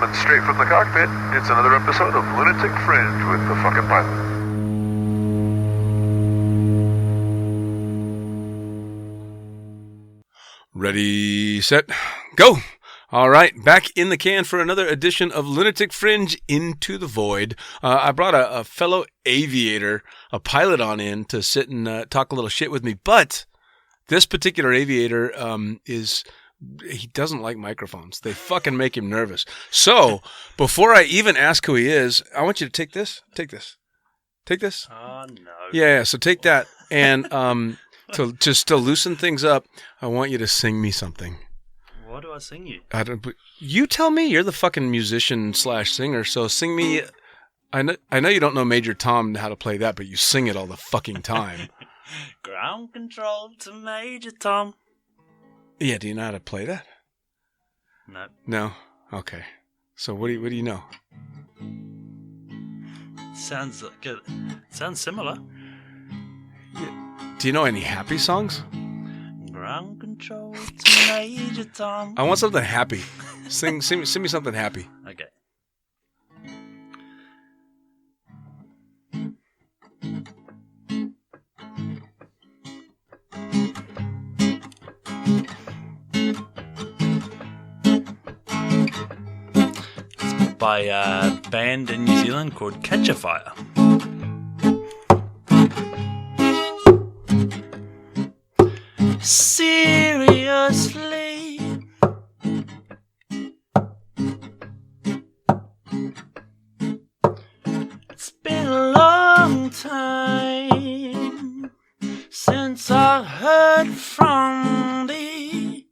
coming straight from the cockpit. It's another episode of Lunatic Fringe with the fucking pilot. Ready, set, go! All right, back in the can for another edition of Lunatic Fringe Into the Void. I brought a fellow aviator, a pilot on in to sit and talk a little shit with me, but this particular aviator he doesn't like microphones. They fucking make him nervous. So, before I even ask who he is, I want you to take this. Take this. Take this. Oh, no. Yeah, so take that. And to loosen things up, I want you to sing me something. What do I sing you? You tell me. You're the fucking musician / singer, so sing me. I know you don't know Major Tom how to play that, but you sing it all the fucking time. Ground control to Major Tom. Yeah, do you know how to play that? No. No? Okay. So what do you know? Sounds good. Sounds similar. Yeah. Do you know any happy songs? Ground control to Major Tom. I want something happy. Sing me something happy. Okay. It's by a band in New Zealand called Catch a Fire. Seriously, it's been a long time since I heard from thee.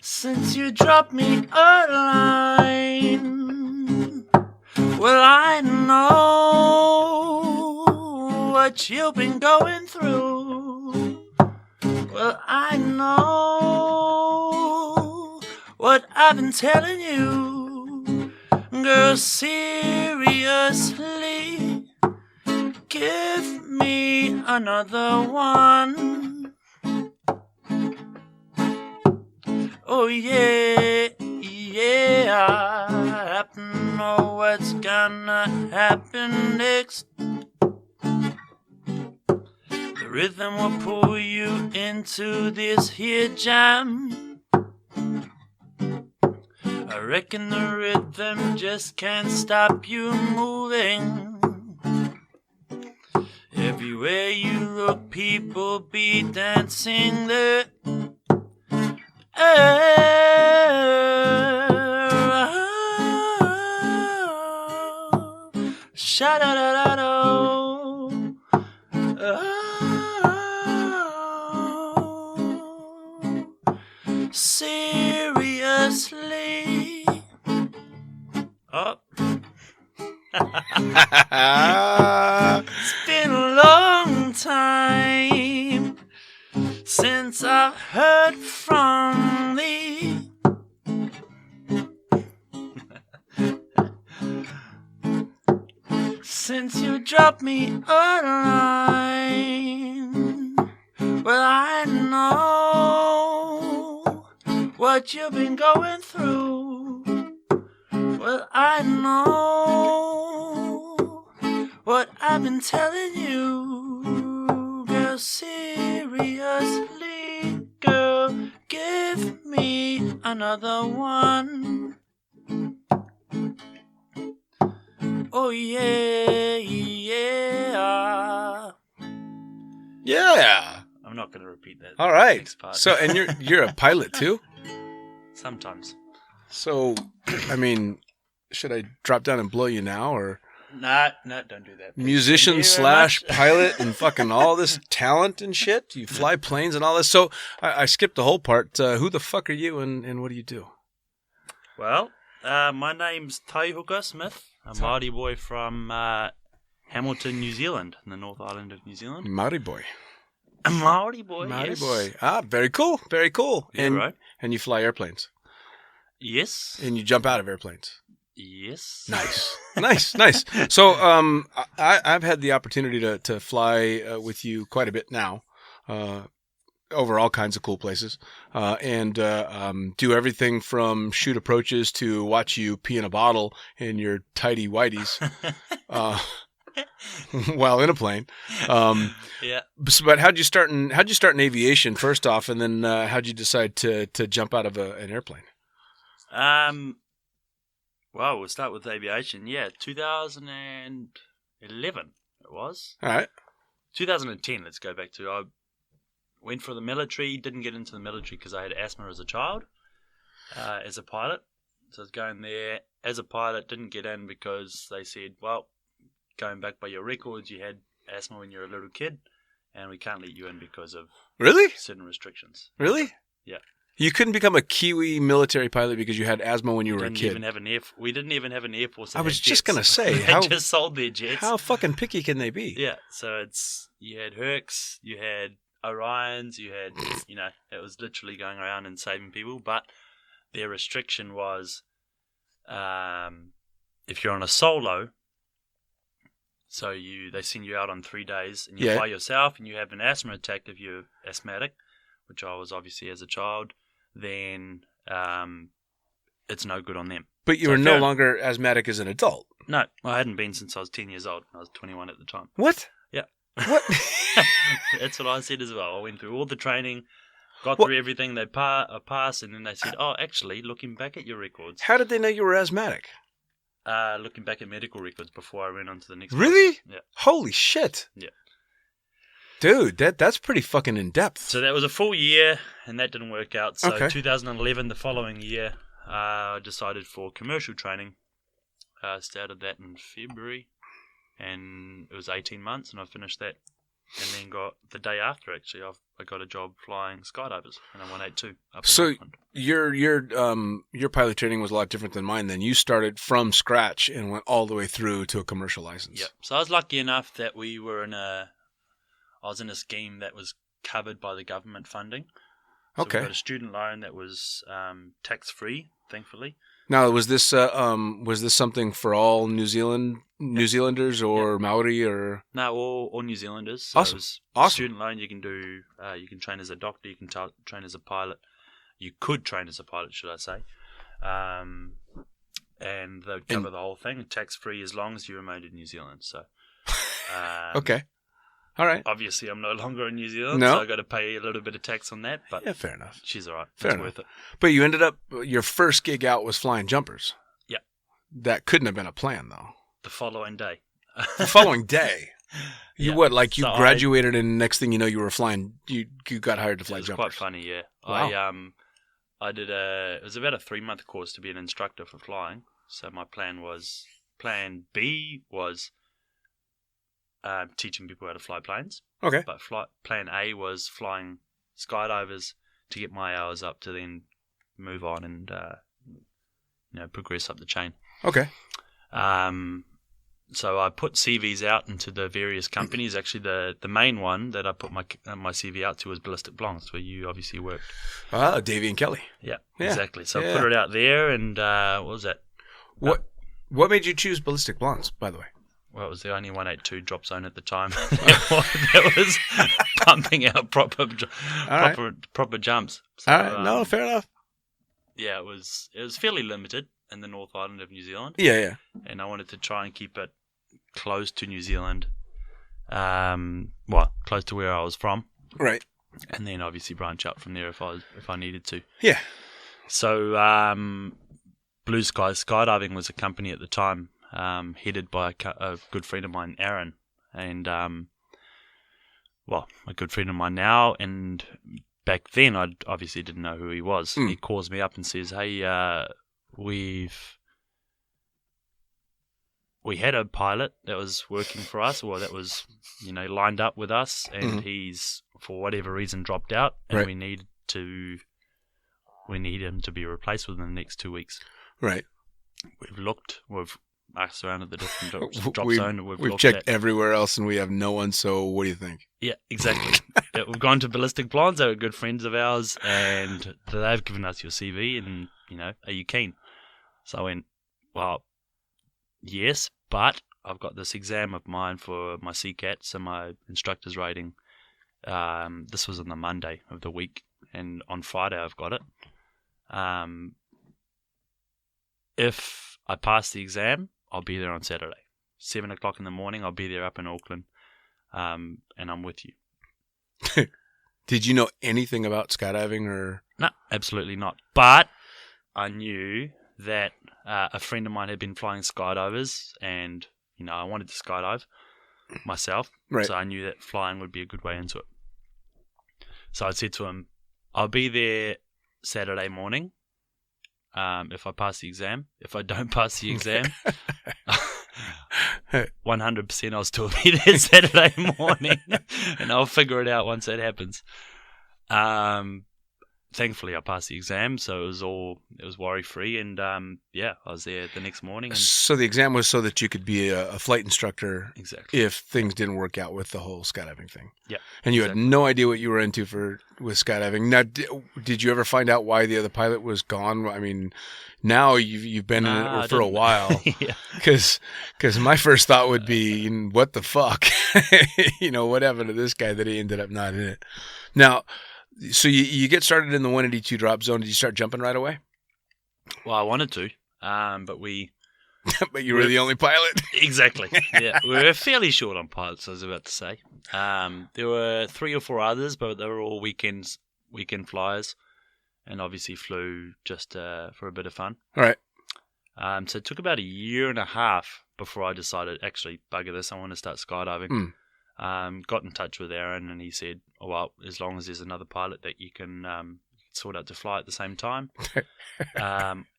Since you dropped me a line, well, I know what you've been going through. Well, I know what I've been telling you. Girl, seriously, give me another one. Oh yeah, yeah, I know what's gonna happen next. The rhythm will pull you into this here jam. I reckon the rhythm just can't stop you moving. Everywhere you look, people be dancing there. Sha-da-da-da-do. Seriously. Oh. It's been a long time since I heard from thee. Since you dropped me a line, well, I know what you've been going through. Well, I know what I've been telling you. Girl, seriously, girl, give me another one. Oh yeah, yeah. Yeah. I'm not gonna repeat that. All right. Next part. So, and you're a pilot too? Sometimes. So, I mean, should I drop down and blow you now, or No, don't do that. musician / pilot and fucking all this talent and shit? You fly planes and all this. So I skipped the whole part. Who the fuck are you, and what do you do? Well, my name's Taihuka Smith. A Māori boy from Hamilton, New Zealand, in the North Island of New Zealand. Māori boy. A Māori boy, Māori yes. boy. Ah, very cool. Very cool. Yeah, and, right. And you fly airplanes. Yes. And you jump out of airplanes. Yes. Nice. So I've had the opportunity to fly with you quite a bit now. over all kinds of cool places, and do everything from shoot approaches to watch you pee in a bottle in your tidy whities while in a plane. Yeah. But how'd you start in aviation first off, and then how'd you decide to jump out of an airplane? Well, we'll start with aviation. Yeah, 2011 it was. All right. 2010, let's go back to. I went for the military, didn't get into the military because I had asthma as a child, as a pilot. So I was going there as a pilot, didn't get in because they said, well, going back by your records, you had asthma when you were a little kid, and we can't let you in because of Really? certain restrictions. Really? Yeah. You couldn't become a Kiwi military pilot because you had asthma when you were a kid. We didn't even have an Air Force. That I was had just jets. going to say, They just sold their jets. how fucking picky can they be? Yeah, so you had Hercs, you had Orions, you had, it was literally going around and saving people, but their restriction was if you're on a solo, so they send you out on 3 days and you're by yourself and you have an asthma attack if you're asthmatic, which I was obviously as a child, then it's no good on them. But you were no longer asthmatic as an adult. No, I hadn't been since I was 10 years old. I was 21 at the time. What? Yeah. What? That's what I said as well. I went through all the training, got through everything. They passed, and then they said, "Oh, actually, looking back at your records." How did they know you were asthmatic? Looking back at medical records before I went on to the next. Really? Process. Yeah. Holy shit. Yeah. Dude, that's pretty fucking in depth. So that was a full year, and that didn't work out. So Okay. 2011, the following year, I decided for commercial training. Started that in February, and it was 18 months, and I finished that. And then got the day after, actually, I got a job flying skydivers in a 182 up in So Auckland. your pilot training was a lot different than mine. Then you started from scratch and went all the way through to a commercial license. Yep. So I was lucky enough that I was in a scheme that was covered by the government funding. So Okay. we got a student loan that was tax free, thankfully. Now, was this something for all New Zealanders or Maori or? No, all New Zealanders. So Awesome. It was Awesome. Student loan. You can do. You can train as a doctor. You can train as a pilot. You could train as a pilot, should I say? And they would cover the whole thing, tax free as long as you remained in New Zealand. So. Okay. All right. Obviously, I'm no longer in New Zealand, No. so I got to pay a little bit of tax on that. But Yeah, fair enough. she's all right. Fair It's enough. worth it. But you ended up your first gig out was flying jumpers. Yeah. That couldn't have been a plan though. The following day. The following day. You Yeah. what? Like you So graduated and next thing you know you were flying. You got hired to fly It was jumpers. quite funny, yeah. Wow. I did it was about a 3-month course to be an instructor for flying. So my plan B was teaching people how to fly planes. Okay. But plan A was flying skydivers to get my hours up to then move on and progress up the chain. Okay. So I put CVs out into the various companies. Actually, the main one that I put my CV out to was Ballistic Blondes, where you obviously worked. Davey and Kelly. Yeah, Yeah. exactly. So Yeah. I put it out there, and what was that? What made you choose Ballistic Blondes, by the way? Well, it was the only 182 drop zone at the time that was pumping out proper jumps. So, All right. No, fair enough. Yeah, it was fairly limited in the North Island of New Zealand. Yeah. And I wanted to try and keep it close to New Zealand, close to where I was from, Right. and then obviously branch out from there if I needed to. Yeah. So Blue Sky Skydiving was a company at the time, headed by a good friend of mine, Aaron, and a good friend of mine now. And back then, I obviously didn't know who he was. He calls me up and says, "Hey, we had a pilot that was working for us, or that was, lined up with us, and he's, for whatever reason, dropped out, and Right. we need him to be replaced within the next 2 weeks." Right. We've asked around at the different drop We've- zone. We've looked checked at, everywhere else and we have no one. So what do you think? yeah, exactly. Yeah, we've gone to Ballistic Blondes. They were good friends of ours, and they've given us your CV, and are you keen? So I went, well, yes, but I've got this exam of mine for my CCAT, so my instructor's rating, This was on the Monday of the week, and on Friday I've got it. If I pass the exam, I'll be there on Saturday. 7 o'clock in the morning, I'll be there up in Auckland, and I'm with you. Did you know anything about skydiving or? No, absolutely not. But I knew that a friend of mine had been flying skydivers, and I wanted to skydive myself. Right. So I knew that flying would be a good way into it. So I said to him, I'll be there Saturday morning if I pass the exam. If I don't pass the exam, 100% I'll still be there Saturday morning, and I'll figure it out once that happens. Thankfully, I passed the exam, so it was worry free, and I was there the next morning. And so the exam was so that you could be a flight instructor, exactly, if things didn't work out with the whole skydiving thing. Yeah, and you had no idea what you were into with skydiving. Now, did you ever find out why the other pilot was gone? I mean, now you've been in it for a while. Yeah, because my first thought would be, what the fuck, what happened to this guy that he ended up not in it? Now. So you get started in the 182 drop zone. Did you start jumping right away? Well, I wanted to, but but you were the only pilot? Exactly. Yeah, we were fairly short on pilots, I was about to say. There were 3 or 4 others, but they were all weekend flyers, and obviously flew just for a bit of fun. All right. So it took about a year and a half before I decided, actually, bugger this, I want to start skydiving. Got in touch with Aaron, and he said, "Oh, well, as long as there's another pilot that you can sort out to fly at the same time."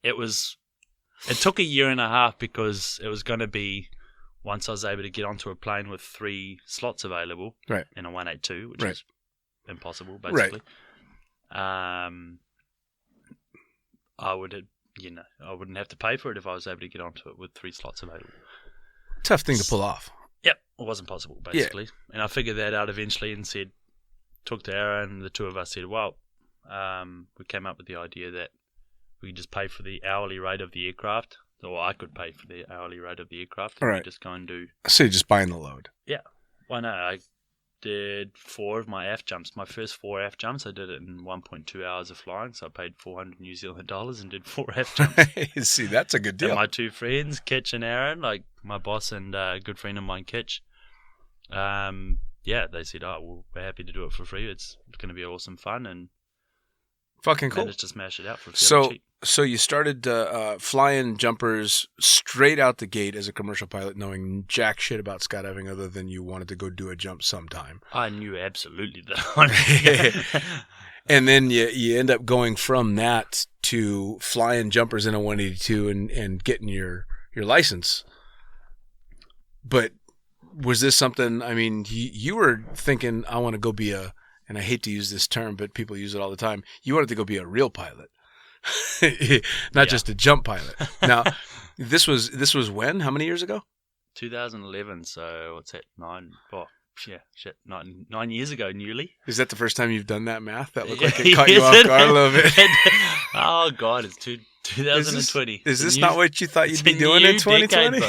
It took a year and a half because it was going to be, once I was able to get onto a plane with 3 slots available, right, in a 182, which right, is impossible, basically. Right. I wouldn't have to pay for it if I was able to get onto it with 3 slots available. Tough thing to pull off. Yep, it wasn't possible, basically. Yeah. And I figured that out eventually and talked to Aaron, and the two of us said, well, we came up with the idea that we could just pay for the hourly rate of the aircraft, or I could pay for the hourly rate of the aircraft, and we just go and do... So you're just buying the load? Yeah. Well, no, I did 4 of my AF jumps. My first 4 AF jumps, I did it in 1.2 hours of flying, so I paid 400 New Zealand dollars and did 4 AF jumps. See, that's a good deal. And my 2 friends, Kitch and Aaron, like my boss and a good friend of mine, Kitch, they said, "Oh, well, we're happy to do it for free. It's going to be awesome fun," and fucking cool. Managed to smash it out for fairly cheap. So you started flying jumpers straight out the gate as a commercial pilot, knowing jack shit about skydiving other than you wanted to go do a jump sometime. I knew absolutely that. And then you end up going from that to flying jumpers in a 182 and getting your license. But was this something, I mean, you were thinking, I want to go be and I hate to use this term, but people use it all the time, you wanted to go be a real pilot. Not just a jump pilot. Now, this was when? How many years ago? 2011. So what's that? 9 years ago, newly. Is that the first time you've done that math? That looked like it caught you off guard a little bit. Oh God, it's 2020. Is this not what you thought you'd be doing in 2020?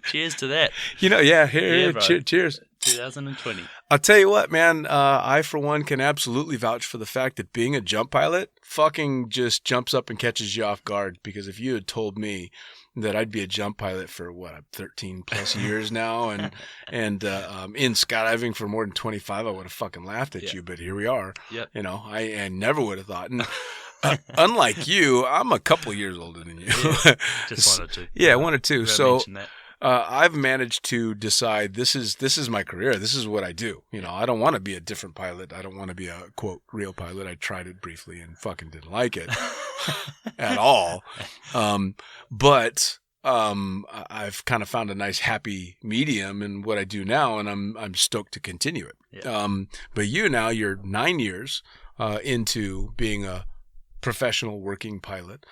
Cheers to that. Here, cheers. 2020. I'll tell you what, man. I, for one, can absolutely vouch for the fact that being a jump pilot fucking just jumps up and catches you off guard. Because if you had told me that I'd be a jump pilot for 13 plus years now, and in skydiving for more than 25, I would have fucking laughed at you. But here we are. Yep. I never would have thought. And unlike you, I'm a couple years older than you. Just 1 or 2. Yeah, 1 or 2. So. That. I've managed to decide this is my career. This is what I do. I don't want to be a different pilot. I don't want to be a, quote, real pilot. I tried it briefly and fucking didn't like it at all. But I've kind of found a nice happy medium in what I do now, and I'm stoked to continue it. Yeah. But you're 9 years into being a professional working pilot.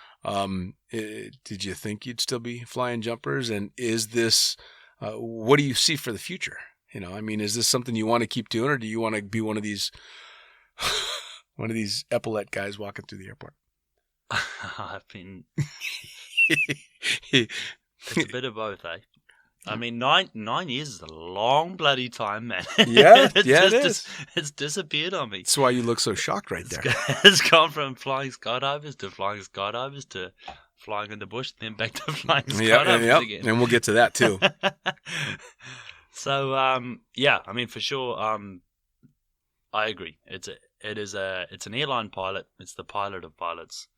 Did you think you'd still be flying jumpers? And is this, what do you see for the future? Is this something you want to keep doing, or do you want to be one of these epaulette guys walking through the airport? It's a bit of both, eh? I mean, 9 years is a long bloody time, man. Yeah, it is. It's disappeared on me. That's why you look so shocked right there. It's gone from flying skydivers to flying in the bush, then back to flying skydivers again. And we'll get to that too. So, yeah, I mean, for sure, I agree. It's an airline pilot. It's the pilot of pilots.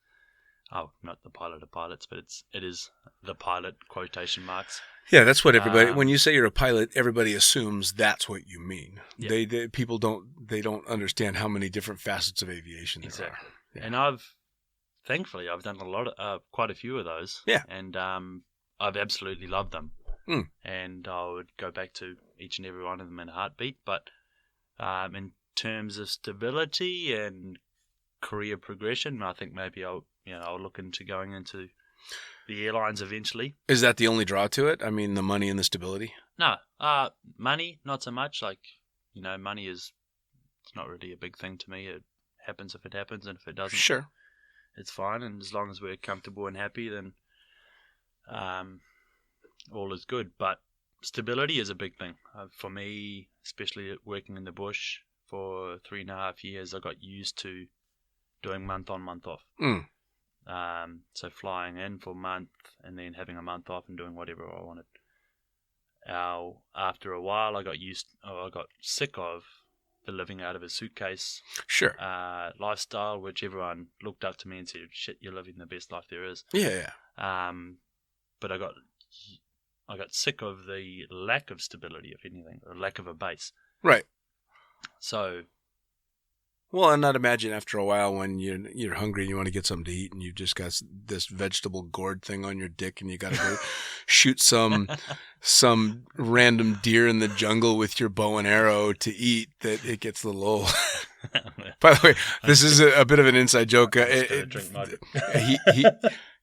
Oh, not the pilot of pilots, but it is the pilot, quotation marks. Yeah, that's what everybody. When you say you're a pilot, everybody assumes that's what you mean. Yeah. People don't understand how many different facets of aviation there are. Yeah. And thankfully I've done quite a few of those. Yeah. And I've absolutely loved them. Mm. And I would go back to each and every one of them in a heartbeat. But in terms of stability and career progression, I think maybe I'll look into going into the airlines eventually. Is that the only draw to it? I mean, the money and the stability? No, money, not so much. Like, money it's not really a big thing to me. It happens if it happens, and if it doesn't, sure, it's fine. And as long as we're comfortable and happy, then all is good. But stability is a big thing for me, especially working in the bush for 3.5 years. I got used to doing month on, month off. Mm. So flying in for a month and then having a month off and doing whatever I wanted. After a while, I got sick of the living out of a suitcase sure lifestyle, which everyone looked up to me and said, "Shit, you're living the best life there is." Yeah. But I got sick of the lack of stability, if anything, or lack of a base. Right. So. Well, and I'd imagine after a while when you're hungry and you want to get something to eat and you've just got this vegetable gourd thing on your dick and you got to go shoot some random deer in the jungle with your bow and arrow to eat, that it gets a little old. By the way, this is a bit of an inside joke.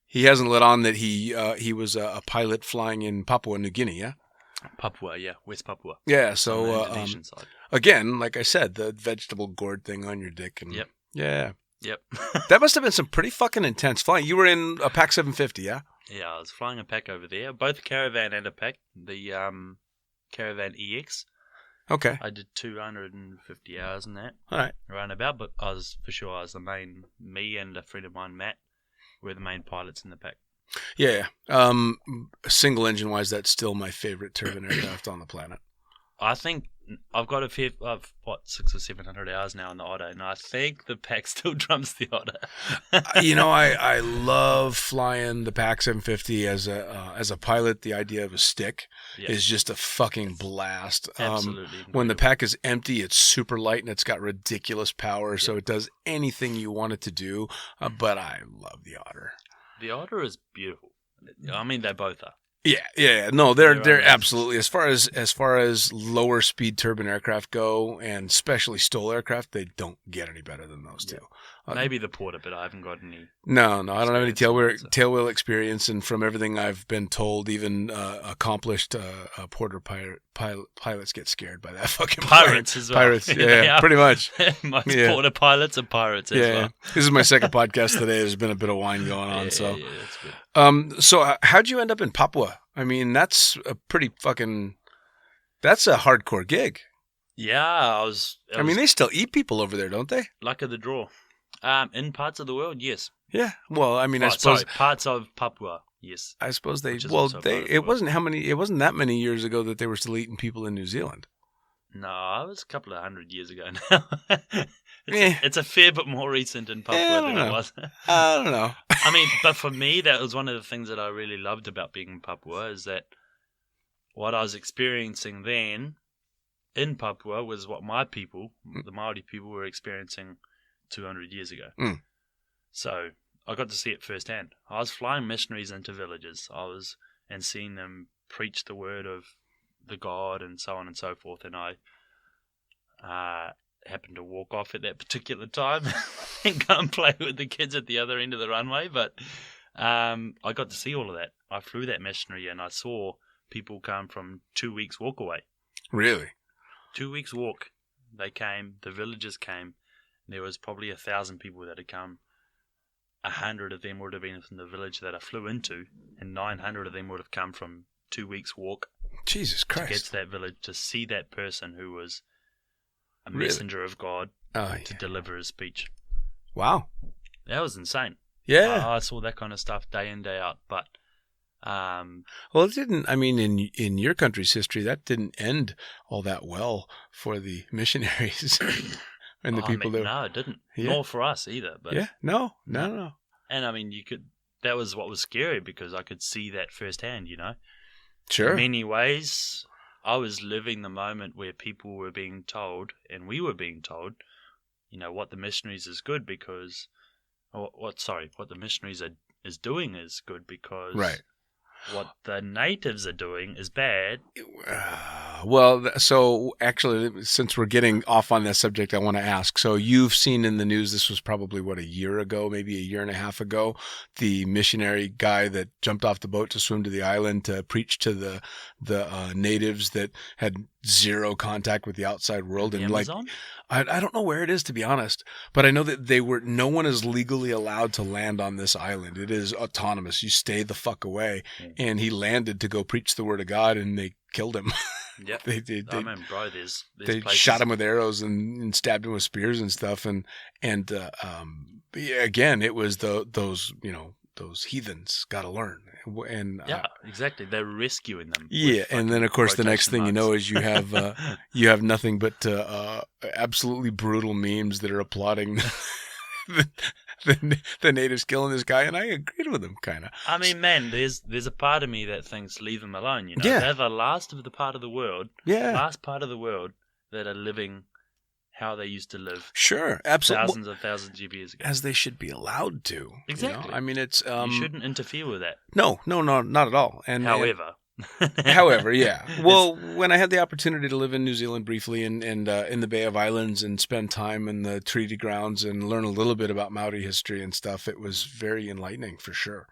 He hasn't let on that he was a pilot flying in Papua New Guinea, yeah? Papua, yeah, West Papua. Yeah, so on the Indonesian side. Again, like I said, the vegetable gourd thing on your dick. And yep. Yeah. Yep. That must have been some pretty fucking intense flying. You were in a Pac 750, yeah? Yeah, I was flying a Pac over there, both a Caravan and a Pac. The Caravan EX. Okay. I did 250 hours in that. All right. Around about, but me and a friend of mine, Matt, were the main pilots in the Pac. Yeah. Single engine wise, that's still my favorite turbine aircraft on the planet. I think I've got 600 or 700 hours now in the Otter, and I think the Pac still trumps the Otter. I love flying the Pac 750 as a pilot. The idea of a stick is just a fucking blast. Absolutely. When the Pac is empty, it's super light and it's got ridiculous power, so it does anything you want it to do. But I love the Otter. The Otter is beautiful. I mean, they both are. Yeah. No, they're absolutely, as far as lower speed turbine aircraft go, and especially STOL aircraft, they don't get any better than those two. Maybe the Porter, but I haven't got any. No, I don't have any tailwheel experience, and from everything I've been told, even accomplished Porter pilots get scared by that fucking pirates as well. Pirates, yeah, pretty much. Most Porter pilots are pirates as well. This is my second podcast today. There's been a bit of wine going on, so. Yeah, that's good. So how'd you end up in Papua? I mean, that's a hardcore gig. Yeah, I mean, they still eat people over there, don't they? Luck of the draw. In parts of the world, yes. Yeah. Well, I mean, I suppose parts of Papua, yes. I suppose it wasn't that many years ago that they were still eating people in New Zealand. No, it was a couple of 100 years ago now. It's a fair bit more recent in Papua than it was. I don't know. I mean, but for me, that was one of the things that I really loved about being in Papua, is that what I was experiencing then in Papua was what my people, the Māori people, were experiencing 200 years ago. Mm. So I got to see it firsthand. I was flying missionaries into villages. And seeing them preach the word of the God and so on and so forth. And I happened to walk off at that particular time and go and play with the kids at the other end of the runway. But I got to see all of that. I flew that missionary and I saw people come from 2 weeks walk away. Really? 2 weeks walk. They came. The villagers came. There was probably 1,000 people that had come. 100 of them would have been from the village that I flew into, and 900 of them would have come from 2 weeks walk Jesus to get Christ. to that village to see that person who was a Really? messenger of God Oh, to yeah. deliver his speech. Wow. That was insane. Yeah. I saw that kind of stuff day in, day out. But Well, it didn't. I mean, in your country's history, that didn't end all that well for the missionaries and the people that. no, it didn't. Yeah. Nor for us either. But Yeah. No. No. And I mean, that was what was scary because I could see that firsthand, Sure. In many ways, I was living the moment where people were being told, and we were being told, what the missionaries is good because, what the missionaries is doing is good because Right. what the natives are doing is bad. Well, so actually, since we're getting off on this subject, I want to ask. So you've seen in the news, this was probably, a year ago, maybe a year and a half ago, the missionary guy that jumped off the boat to swim to the island to preach to the natives that had zero contact with the outside world. The And Amazon? I don't know where it is, to be honest, but I know that no one is legally allowed to land on this island. It is autonomous. You stay the fuck away. And he landed to go preach the word of God, and they killed him. Yep. they I mean, bro, there's they places. shot him with arrows and stabbed him with spears and stuff. And again, it was those heathens got to learn. And Yeah, exactly. They're rescuing them. yeah, and then of course the next thing you know is you have nothing but absolutely brutal memes that are applauding the natives killing this guy, and I agreed with them kind of. I mean, man, there's a part of me that thinks leave them alone. Yeah. They're the last of the part of the world, Yeah, last part of the world that are living how they used to live sure, absolutely, thousands of years ago. as they should be allowed to. Exactly. I mean, it's You shouldn't interfere with that. no, not at all. And However, yeah. Well, when I had the opportunity to live in New Zealand briefly and in the Bay of Islands and spend time in the treaty grounds and learn a little bit about Maori history and stuff, it was very enlightening for sure.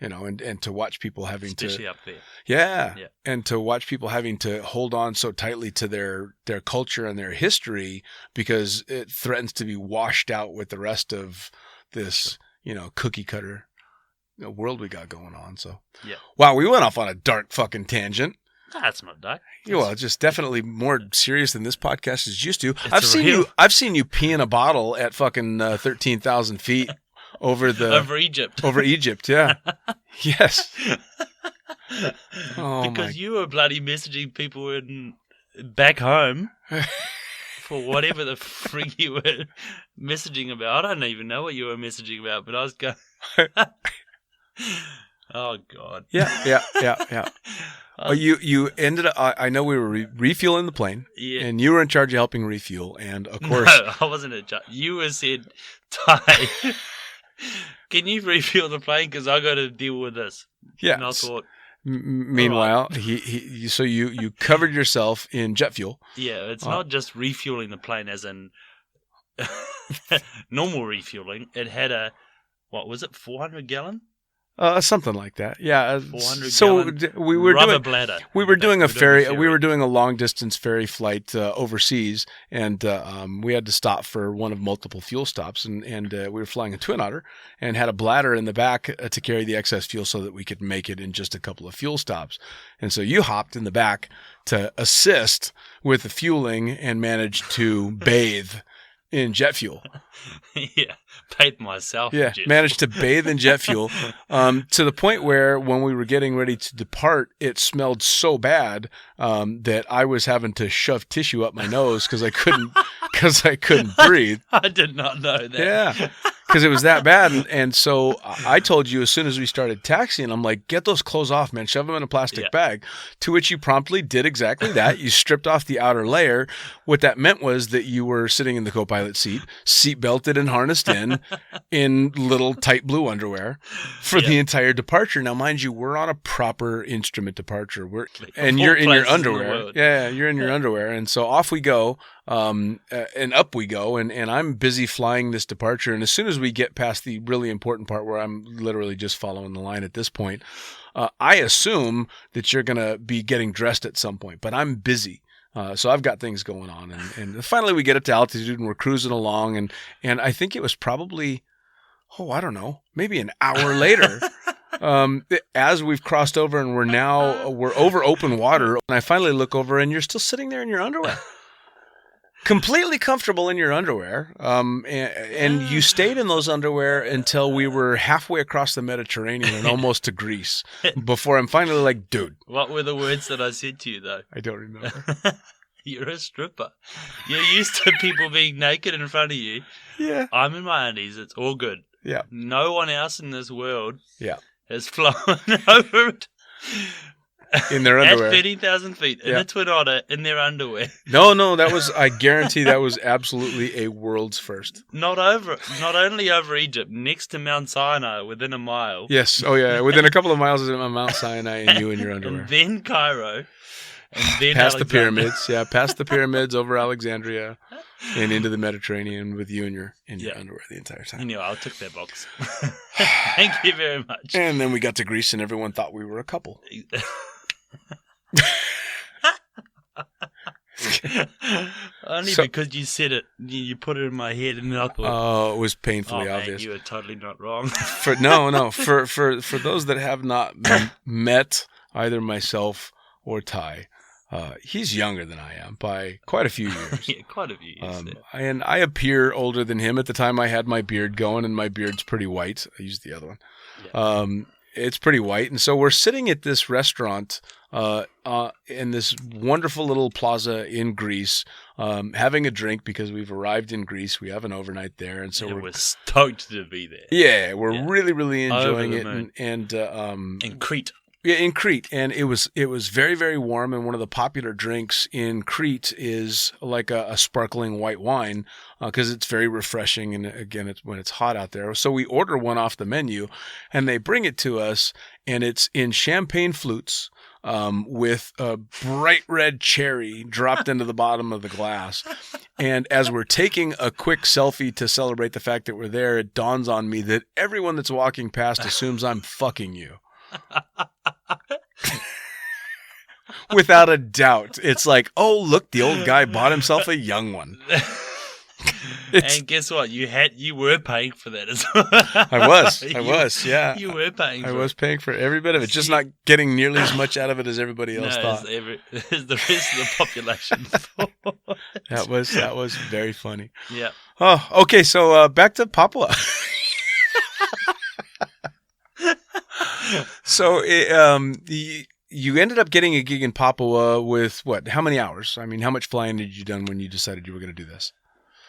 And to watch people having especially up there. yeah, Yeah. and to watch people having to hold on so tightly to their culture and their history because it threatens to be washed out with the rest of this, cookie cutter world we got going on. So Yeah. wow, we went off on a dark fucking tangent. That's not dark. Well, it's just definitely more serious than this podcast is used to. It's I've seen you pee in a bottle at fucking 13,000 feet over Egypt. over Egypt. Yeah. Yes. Oh, because you were bloody messaging people back home for whatever the frig you were messaging about. I don't even know what you were messaging about, but I was going. Oh God. Yeah. You ended up. I know we were refueling the plane, and you were in charge of helping refuel. And of course, no, I wasn't in charge. You said, "Ty, can you refuel the plane? Because I got to deal with this." yeah. And I thought, meanwhile, so you covered yourself in jet fuel. yeah, it's not just refueling the plane as in normal refueling. It had a 400 gallon? Something like that. Yeah. 400 So gallon we were rubber doing. bladder. We were doing a ferry. ferry. We were doing a long distance ferry flight overseas, and we had to stop for one of multiple fuel stops. And we were flying a Twin Otter and had a bladder in the back to carry the excess fuel so that we could make it in just a couple of fuel stops. And so you hopped in the back to assist with the fueling and managed to bathe in jet fuel. Yeah, paid myself. Yeah, Jet managed to bathe in jet fuel to the point where when we were getting ready to depart, it smelled so bad that I was having to shove tissue up my nose because I couldn't breathe. I did not know that. Yeah, because it was that bad. And so I told you as soon as we started taxiing, I'm like, get those clothes off, man. Shove them in a plastic bag. To which you promptly did exactly that. You stripped off the outer layer. What that meant was that you were sitting in the co-pilot seat belted and harnessed in little tight blue underwear for the entire departure. Now, mind you, we're on a proper instrument departure. And you're in your underwear. Yeah, you're in your underwear. And so off we go. And up we go, and I'm busy flying this departure. And as soon as we get past the really important part where I'm literally just following the line at this point, I assume that you're going to be getting dressed at some point, but I'm busy. So I've got things going on. And finally we get up to altitude and we're cruising along. And I think it was probably, I don't know, maybe an hour later As we've crossed over and we're over open water, and I finally look over and you're still sitting there in your underwear. Completely comfortable in your underwear. And you stayed in those underwear until we were halfway across the Mediterranean and almost to Greece before I'm finally like, dude. What were the words that I said to you, though? I don't remember. You're a stripper. You're used to people being naked in front of you. Yeah. I'm in my undies. It's all good. Yeah. No one else in this world has flown over it. In their underwear. At 30,000 feet in a twin otter in their underwear. No, I guarantee that was absolutely a world's first. Not only over Egypt, next to Mount Sinai, within a mile. Yes. Oh, yeah. Within a couple of miles of Mount Sinai and you in your underwear. And then Cairo. And then past the pyramids. Yeah, past the pyramids, over Alexandria, and into the Mediterranean with you in your underwear the entire time. Anyway, I took that box. Thank you very much. And then we got to Greece and everyone thought we were a couple. Only because you said it, you put it in my head, and I thought, oh, it was painfully obvious. Man, you were totally not wrong. For those that have not met either myself or Ty, he's younger than I am by quite a few years. Yeah, quite a few years. And I appear older than him. At the time, I had my beard going, and my beard's pretty white. I used the other one. Yeah. It's pretty white. And so we're sitting at this restaurant in this wonderful little plaza in Greece, having a drink because we've arrived in Greece. We have an overnight there. And so we're stoked to be there. Yeah, we're really, really enjoying it. And in Crete. Yeah, in Crete, and it was very, very warm, and one of the popular drinks in Crete is like a sparkling white wine because it's very refreshing, and again, it's when it's hot out there. So we order one off the menu, and they bring it to us, and it's in champagne flutes with a bright red cherry dropped into the bottom of the glass. And as we're taking a quick selfie to celebrate the fact that we're there, it dawns on me that everyone that's walking past assumes I'm fucking you. Without a doubt. It's like, oh, look, the old guy bought himself a young one. And guess what? You were paying for that as well. I was, yeah. You were paying for it. I was paying for every bit of it, just not getting nearly as much out of it as everybody else thought. As the rest of the population thought. That was very funny. Yeah. Oh, okay, so back to Papua. So you ended up getting a gig in Papua with what? How many hours? I mean, how much flying did you done when you decided you were going to do this?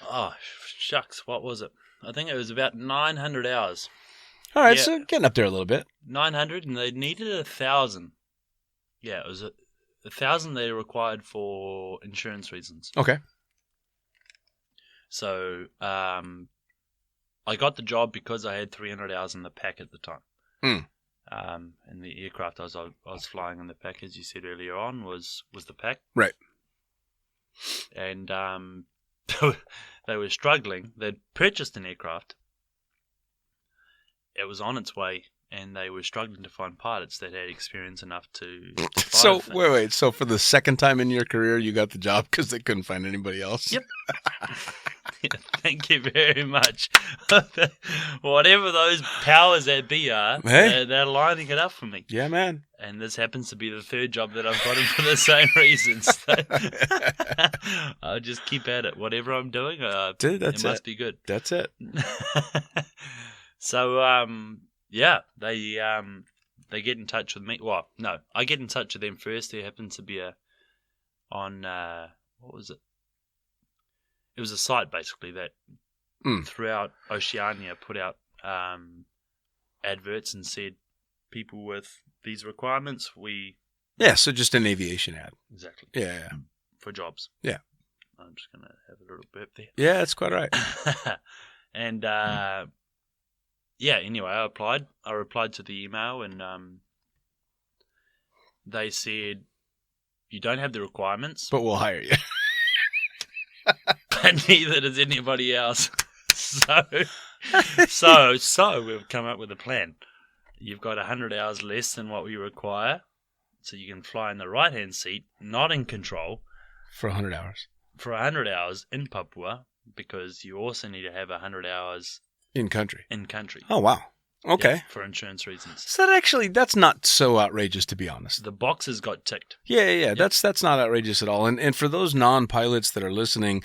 Oh, shucks. What was it? I think it was about 900 hours. All right, so getting up there a little bit. 900, and they needed 1,000. Yeah, it was 1,000 they required for insurance reasons. Okay. So I got the job because I had 300 hours in the pack at the time. And the aircraft I was flying in the pack, as you said earlier on, was the pack. Right. And they were struggling. They'd purchased an aircraft. It was on its way, and they were struggling to find pilots that had experience enough to So, wait. So for the second time in your career, you got the job because they couldn't find anybody else? Yep. Thank you very much. Whatever those powers that be are, they're lining it up for me. Yeah, man. And this happens to be the third job that I've gotten for the same reasons. I'll just keep at it. Whatever I'm doing, Dude, it must be good. That's it. So, they get in touch with me. Well, no, I get in touch with them first. There happens to be what was it? It was a site, basically, that throughout Oceania put out adverts and said, people with these requirements, so just an aviation ad. Exactly. Yeah. For jobs. Yeah. I'm just going to have a little burp there. Yeah, that's quite all right. And, anyway, I applied. I replied to the email, and they said, you don't have the requirements. But we'll hire you. But neither does anybody else. So we've come up with a plan. You've got 100 hours less than what we require, so you can fly in the right-hand seat, not in control. For 100 hours. For 100 hours in Papua, because you also need to have 100 hours... In country. In country. Oh, wow. Okay. Yeah, for insurance reasons. So that's not so outrageous, to be honest. The boxes got ticked. Yeah. That's not outrageous at all. And for those non-pilots that are listening,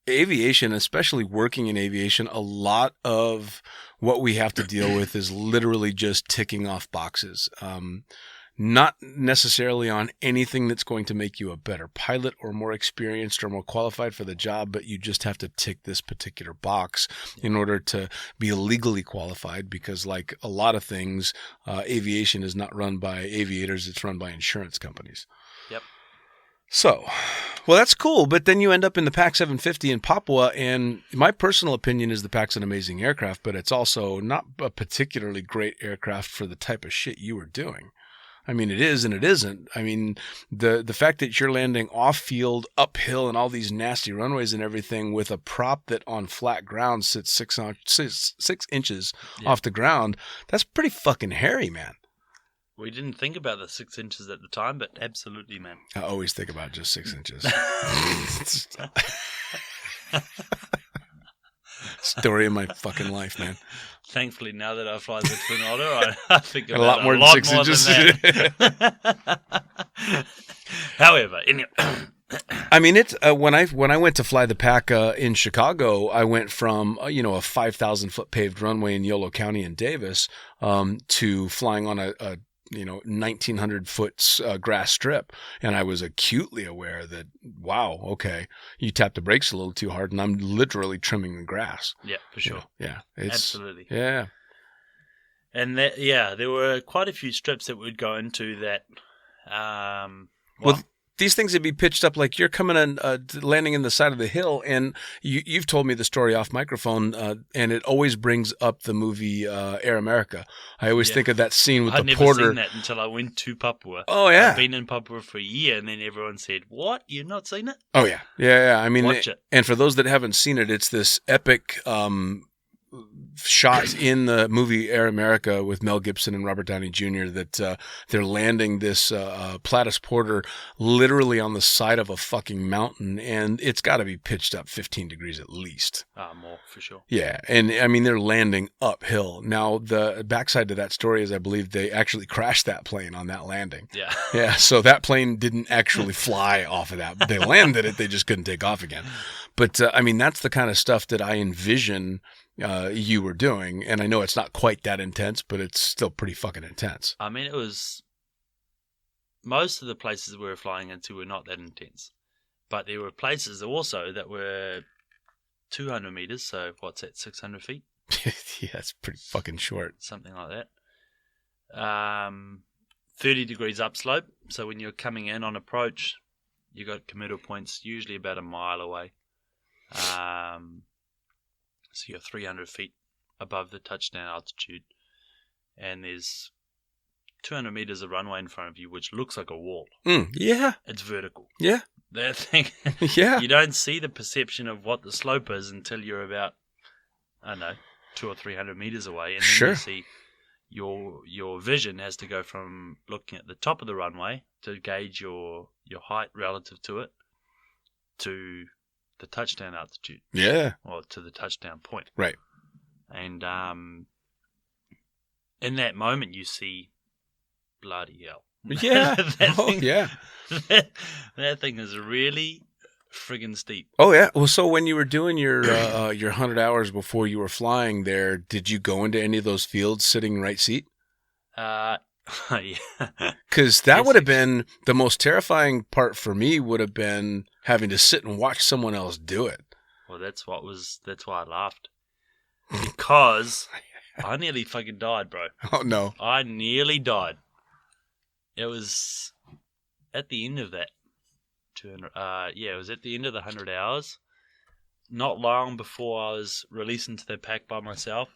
aviation, especially working in aviation, a lot of what we have to deal with is literally just ticking off boxes. Not necessarily on anything that's going to make you a better pilot or more experienced or more qualified for the job, but you just have to tick this particular box in order to be legally qualified, because like a lot of things, aviation is not run by aviators, it's run by insurance companies. Yep. So, well, that's cool, but then you end up in the PAC 750 in Papua, and my personal opinion is the PAC's an amazing aircraft, but it's also not a particularly great aircraft for the type of shit you were doing. I mean, it is and it isn't. I mean, the fact that you're landing off-field, uphill, and all these nasty runways and everything with a prop that on flat ground sits 6 inches off the ground, that's pretty fucking hairy, man. We didn't think about the 6 inches at the time, but absolutely, man. I always think about just 6 inches. Story of my fucking life, man. Thankfully, now that I fly the Twin Otter, I think about a lot more than 6 inches. Than that. However, anyway. I mean, it's when I went to fly the PAC in Chicago, I went from a 5,000-foot paved runway in Yolo County in Davis to flying on a 1,900-foot grass strip, and I was acutely aware that, wow, okay, you tapped the brakes a little too hard, and I'm literally trimming the grass. Yeah, for sure. Yeah, absolutely. Yeah, and there were quite a few strips that would go into that. Well, these things would be pitched up like you're coming in, landing in the side of the hill, and you've told me the story off microphone, and it always brings up the movie Air America. I always think of that scene with the porter. I'd never seen that until I went to Papua. Oh, yeah. I've been in Papua for a year, and then everyone said, "What? You've not seen it?" Oh, yeah. Yeah. I mean, watch it. And for those that haven't seen it, it's this epic shot in the movie Air America with Mel Gibson and Robert Downey Jr. that they're landing this Platus Porter literally on the side of a fucking mountain, and it's got to be pitched up 15 degrees at least. More for sure. Yeah, and I mean they're landing uphill. Now the backside to that story is I believe they actually crashed that plane on that landing. Yeah. Yeah, so that plane didn't actually fly off of that. They landed it, they just couldn't take off again. But I mean that's the kind of stuff that I envision you were doing, and I know it's not quite that intense, but it's still pretty fucking intense. I mean, it was most of the places we were flying into were not that intense, but there were places also that were 200 meters. So what's that? 600 feet? Yeah, it's pretty fucking short. Something like that. 30 degrees upslope. So when you're coming in on approach, you got committal points usually about a mile away. So you're 300 feet above the touchdown altitude, and there's 200 meters of runway in front of you, which looks like a wall. Yeah. It's vertical. Yeah. That thing. Yeah. You don't see the perception of what the slope is until you're about, I don't know, 200 or 300 meters away, and then you see your vision has to go from looking at the top of the runway to gauge your height relative to it to the touchdown altitude. Yeah. Or to the touchdown point. Right. And in that moment you see bloody hell. Yeah. Yeah. That thing is really friggin' steep. Oh, yeah. Well, so when you were doing your 100 hours before you were flying there, did you go into any of those fields sitting right seat? Yeah. Because that would have been the most terrifying part for me, would have been having to sit and watch someone else do it. Well, that's why I laughed. Because I nearly fucking died, bro. Oh, no. I nearly died. It was at the end of that 200. It was at the end of the 100 hours. Not long before I was released into the pack by myself,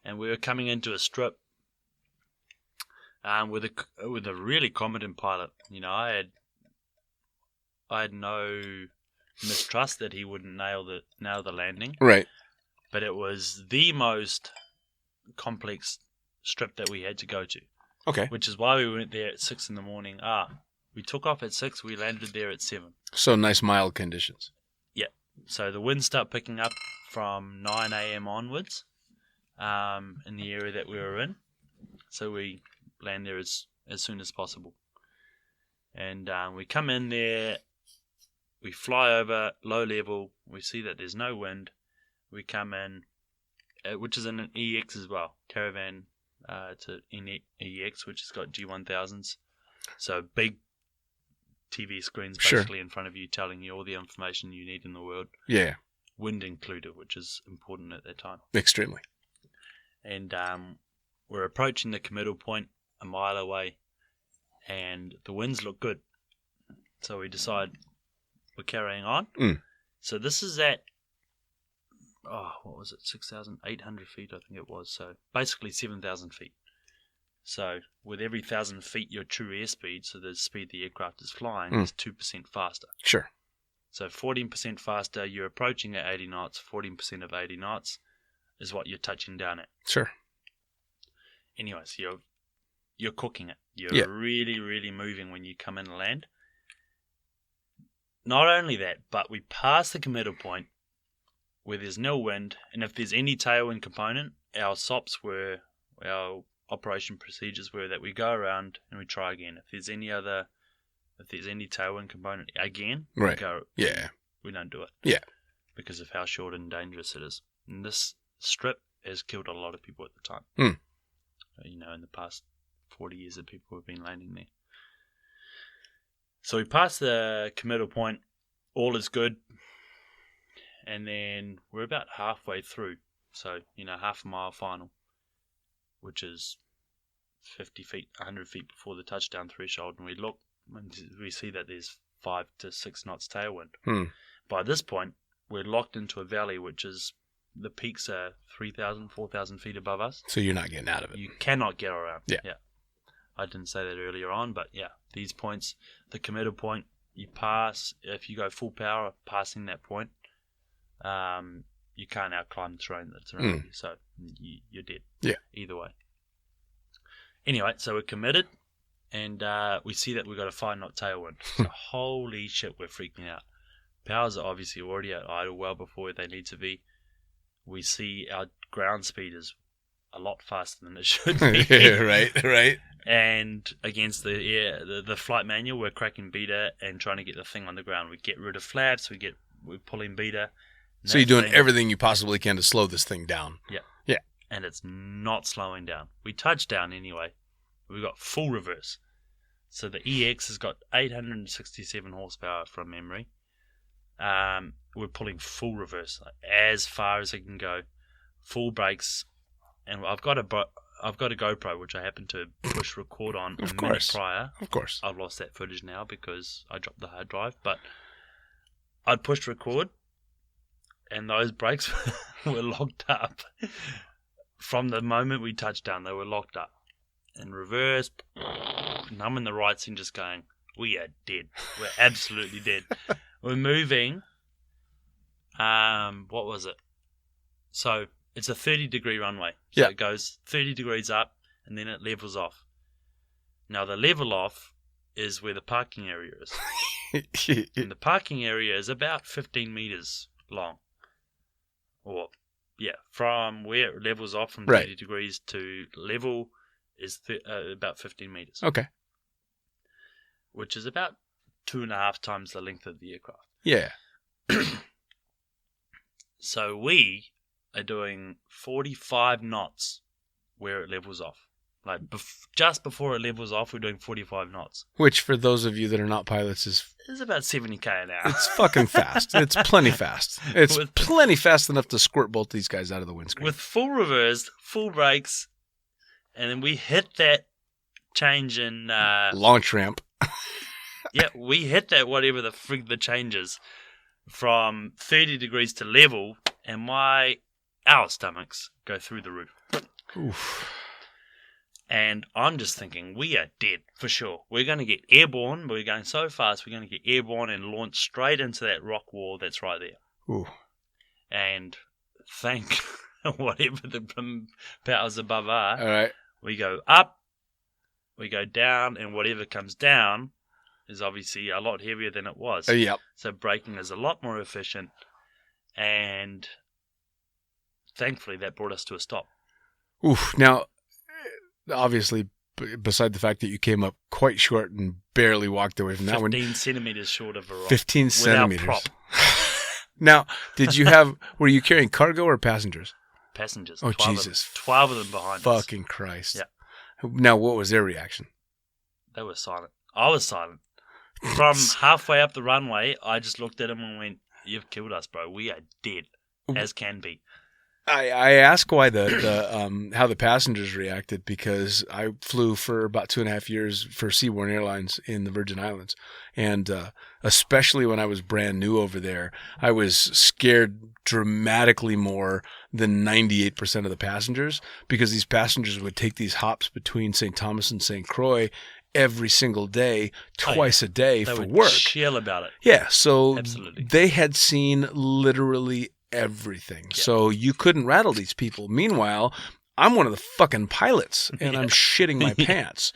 and we were coming into a strip. With a really competent pilot. You know, I had no mistrust that he wouldn't nail the landing. Right. But it was the most complex strip that we had to go to. Okay. Which is why we went there at 6 in the morning. We took off at 6, we landed there at 7. So nice mild conditions. Yeah. So the winds start picking up from 9 a.m. onwards. in the area that we were in. So we land there as soon as possible. And we come in there, we fly over low level, we see that there's no wind. We come in, which is in an EX as well, caravan to EX, which has got G1000s. So big TV screens basically in front of you telling you all the information you need in the world. Yeah. Wind included, which is important at that time. Extremely. And we're approaching the committal point a mile away, and the winds look good. So we decide we're carrying on. So this is at, what was it, 6,800 feet, I think it was. So basically 7,000 feet. So with every 1,000 feet, your true airspeed, so the speed the aircraft is flying, is 2% faster. Sure. So 14% faster, you're approaching at 80 knots. 14% of 80 knots is what you're touching down at. Sure. Anyways, you're cooking it. You're really, really moving when you come in and land. Not only that, but we pass the committal point where there's no wind, and if there's any tailwind component, our SOPs were, our operation procedures were that we go around and we try again. If there's any tailwind component again, we go. Yeah. We don't do it. Yeah. Because of how short and dangerous it is. And this strip has killed a lot of people at the time. In the past 40 years that people have been landing there. So we pass the committal point, all is good, and then we're about halfway through. So, half a mile final, which is 50 feet, 100 feet before the touchdown threshold, and we look and we see that there's 5 to 6 knots tailwind. By this point, we're locked into a valley, which is, the peaks are 3,000, 4,000 feet above us. So you're not getting out of it. You cannot get around. Yeah. I didn't say that earlier on, but these points, the committal point, you pass, if you go full power passing that point, you can't outclimb the terrain that's around you, so you're dead. Yeah. Either way. Anyway, so we're committed, and we see that we've got a 5-knot tailwind. So holy shit, we're freaking out. Powers are obviously already at idle well before they need to be. We see our ground speed is a lot faster than it should be. Right. And against the flight manual, we're cracking beta and trying to get the thing on the ground. We get rid of flaps, we're pulling beta. So you're doing everything you possibly can to slow this thing down. Yeah. And it's not slowing down. We touch down anyway. We've got full reverse. So the EX has got 867 horsepower from memory. We're pulling full reverse, as far as it can go. Full brakes. And I've got a GoPro, which I happened to push record on a minute prior. Of course. I've lost that footage now because I dropped the hard drive. But I'd pushed record, and those brakes were locked up. From the moment we touched down, they were locked up. In reverse, and I'm in the right scene just going, we are dead. We're absolutely dead. We're moving. What was it? So it's a 30-degree runway. So it goes 30 degrees up, and then it levels off. Now, the level off is where the parking area is. And the parking area is about 15 meters long. From where it levels off from 30 degrees to level is about 15 meters. Okay. Which is about 2.5 times the length of the aircraft. Yeah. So we are doing 45 knots where it levels off. Like just before it levels off, we're doing 45 knots. Which, for those of you that are not pilots, is about 70k an hour. It's fucking fast. It's plenty fast. It's plenty fast enough to squirt both these guys out of the windscreen. With full reverse, full brakes, and then we hit that change in... launch ramp. We hit that whatever the frig the change is from 30 degrees to level, and our stomachs go through the roof. Oof. And I'm just thinking, we are dead for sure. We're going to get airborne. We're going so fast, we're going to get airborne and launch straight into that rock wall that's right there. Ooh. And thank whatever the powers above are. All right. We go up, we go down, and whatever comes down is obviously a lot heavier than it was. Yep. So braking is a lot more efficient, and thankfully that brought us to a stop. Oof. Now, obviously, beside the fact that you came up quite short and barely walked away from that 15 one. centimeters short of a rock. 15 centimeters. Prop. Now, were you carrying cargo or passengers? Passengers. Oh, 12 Jesus. 12 of them behind us. Fucking Christ. Yeah. Now, what was their reaction? They were silent. I was silent. From halfway up the runway, I just looked at him and went, "You've killed us, bro. We are dead, as can be." I ask why how the passengers reacted because I flew for about 2.5 years for Seaborne Airlines in the Virgin Islands, and especially when I was brand new over there, I was scared dramatically more than 98% of the passengers because these passengers would take these hops between St. Thomas and St. Croix every single day, twice a day they for would work. Chill about it. Yeah, so Absolutely. they had seen literally everything. Yeah. So you couldn't rattle these people. Meanwhile, I'm one of the fucking pilots and I'm shitting my pants.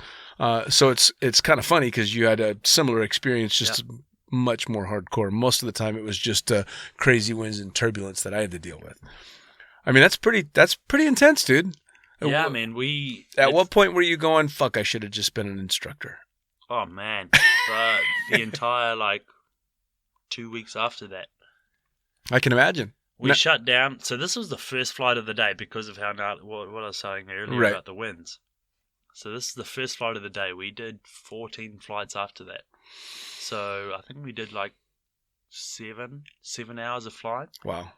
So it's kind of funny because you had a similar experience, just much more hardcore. Most of the time it was just crazy winds and turbulence that I had to deal with. I mean, that's pretty intense, dude. Yeah, I mean, At what point were you going, fuck, I should have just been an instructor? Oh, man. The entire, 2 weeks after that. I can imagine. We shut down. So this was the first flight of the day because of what I was saying earlier about the winds. So this is the first flight of the day. We did 14 flights after that. So I think we did 7 hours of flying. Wow.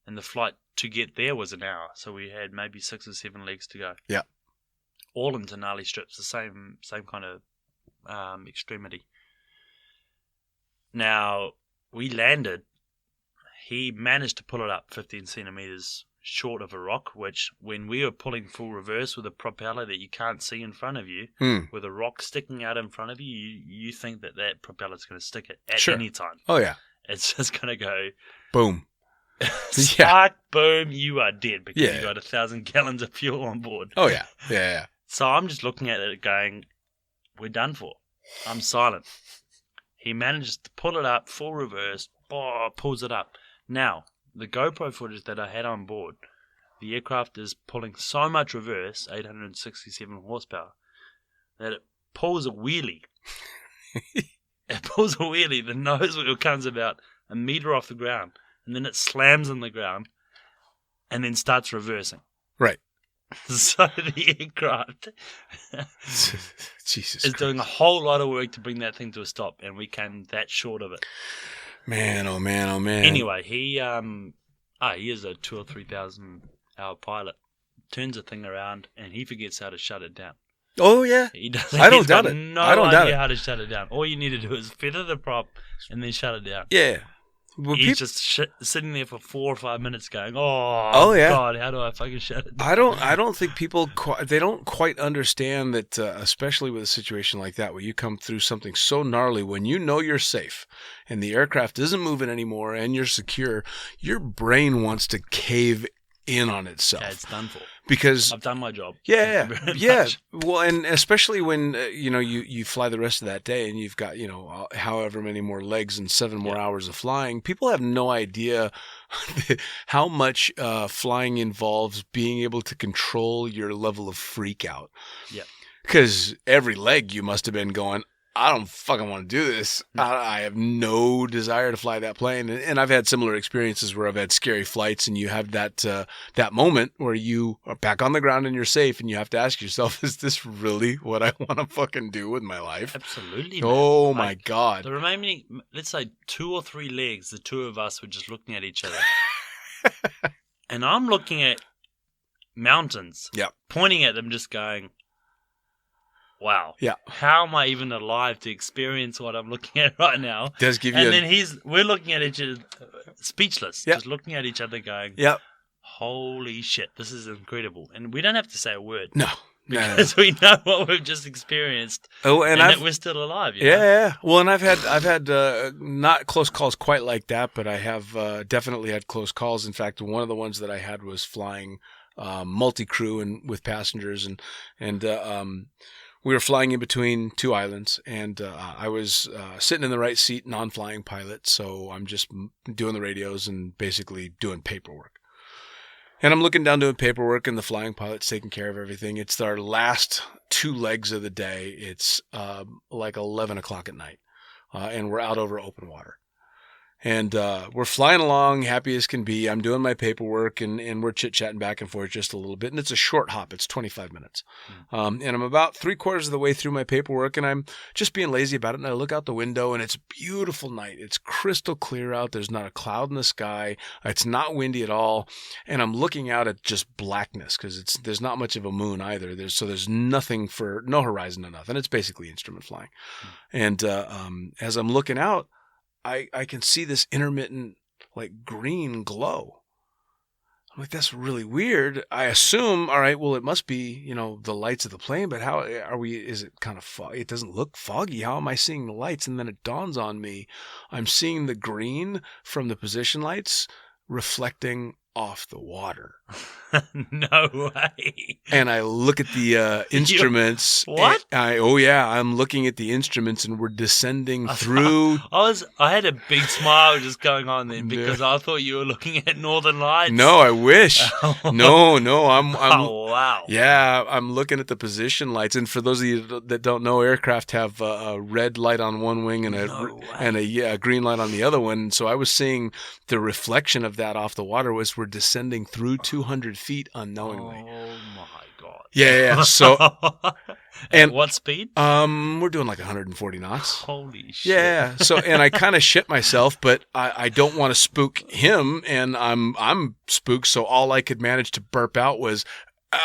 And the flight to get there was an hour. So we had maybe 6 or 7 legs to go. Yeah. All into gnarly strips, the same kind of extremity. Now, we landed. He managed to pull it up 15 centimeters short of a rock, which when we were pulling full reverse with a propeller that you can't see in front of you, with a rock sticking out in front of you, you think that propeller's going to stick it at any time. Oh, yeah. It's just going to go... Boom. Spark, boom, you are dead because you got 1,000 gallons of fuel on board. Oh, yeah. Yeah. So I'm just looking at it going, we're done for. I'm silent. He manages to pull it up, full reverse, pulls it up. Now, the GoPro footage that I had on board, the aircraft is pulling so much reverse, 867 horsepower, that it pulls a wheelie. It pulls a wheelie. The nose wheel comes about a meter off the ground, and then it slams on the ground, and then starts reversing. Right. So the aircraft Jesus is doing a whole lot of work to bring that thing to a stop, and we came that short of it. Man, oh man, oh man. Anyway, he is a 2,000 or 3,000 hour pilot. Turns the thing around, and he forgets how to shut it down. Oh yeah, he does. I don't doubt it. No I don't doubt idea it. how to shut it down. All you need to do is feather the prop and then shut it down. Yeah. Well, He's just sitting there for 4 or 5 minutes going, "Oh yeah. God, how do I fucking shut it down?" I don't think people they don't quite understand that, especially with a situation like that where you come through something so gnarly when you know you're safe and the aircraft isn't moving anymore and you're secure, your brain wants to cave in on itself. Yeah, it's done for. Because I've done my job. Yeah, Thank you very yeah. much. Well, and especially when you fly the rest of that day and you've got however many more legs and 7 more hours of flying. People have no idea how much flying involves being able to control your level of freak out. Yeah, because every leg you must have been going, I don't fucking want to do this. I have no desire to fly that plane. And I've had similar experiences where I've had scary flights and you have that moment where you are back on the ground and you're safe and you have to ask yourself, is this really what I want to fucking do with my life? absolutely. Man. Oh my God. The remaining, let's say 2 or 3 legs, the two of us were just looking at each other. And I'm looking at mountains, pointing at them, just going, wow. Yeah. How am I even alive to experience what I'm looking at right now? Does give you and then we're looking at each other speechless, just looking at each other going, holy shit, this is incredible. And we don't have to say a word. No. Because we know what we've just experienced. Oh, and that we're still alive. Yeah. Well, and I've had not close calls quite like that, but I have definitely had close calls. In fact, one of the ones that I had was flying multi-crew and with passengers and we were flying in between 2 islands, and I was sitting in the right seat, non-flying pilot, so I'm just doing the radios and basically doing paperwork. And I'm looking down doing paperwork, and the flying pilot's taking care of everything. It's our last 2 legs of the day. It's like 11 o'clock at night, and we're out over open water. And we're flying along, happy as can be. I'm doing my paperwork, and we're chit-chatting back and forth just a little bit. And it's a short hop. It's 25 minutes. And I'm about 3/4 of the way through my paperwork, and I'm just being lazy about it. And I look out the window, and it's a beautiful night. It's crystal clear out. There's not a cloud in the sky. It's not windy at all. And I'm looking out at just blackness because there's not much of a moon either. There's nothing no horizon or nothing. It's basically instrument flying. And as I'm looking out, I can see this intermittent, like, green glow. I'm like, that's really weird. I assume, all right, well, it must be, the lights of the plane, but how is it kind of foggy? It doesn't look foggy. How am I seeing the lights? And then it dawns on me, I'm seeing the green from the position lights reflecting off the water. No way. And I look at the instruments. What? I'm looking at the instruments, and we're descending through. I had a big smile just going on then because I thought you were looking at Northern Lights. No, I wish. No, I'm. Oh wow. Yeah, I'm looking at the position lights, and for those of you that don't know, aircraft have a red light on one wing and a green light on the other one. So I was seeing the reflection of that off the water as we're descending through 200 feet unknowingly. Oh my god. Yeah. So, and what speed? We're doing like 140 knots. Holy shit. Yeah. So, and I kind of shit myself, but I don't want to spook him, and I'm spooked. So all I could manage to burp out was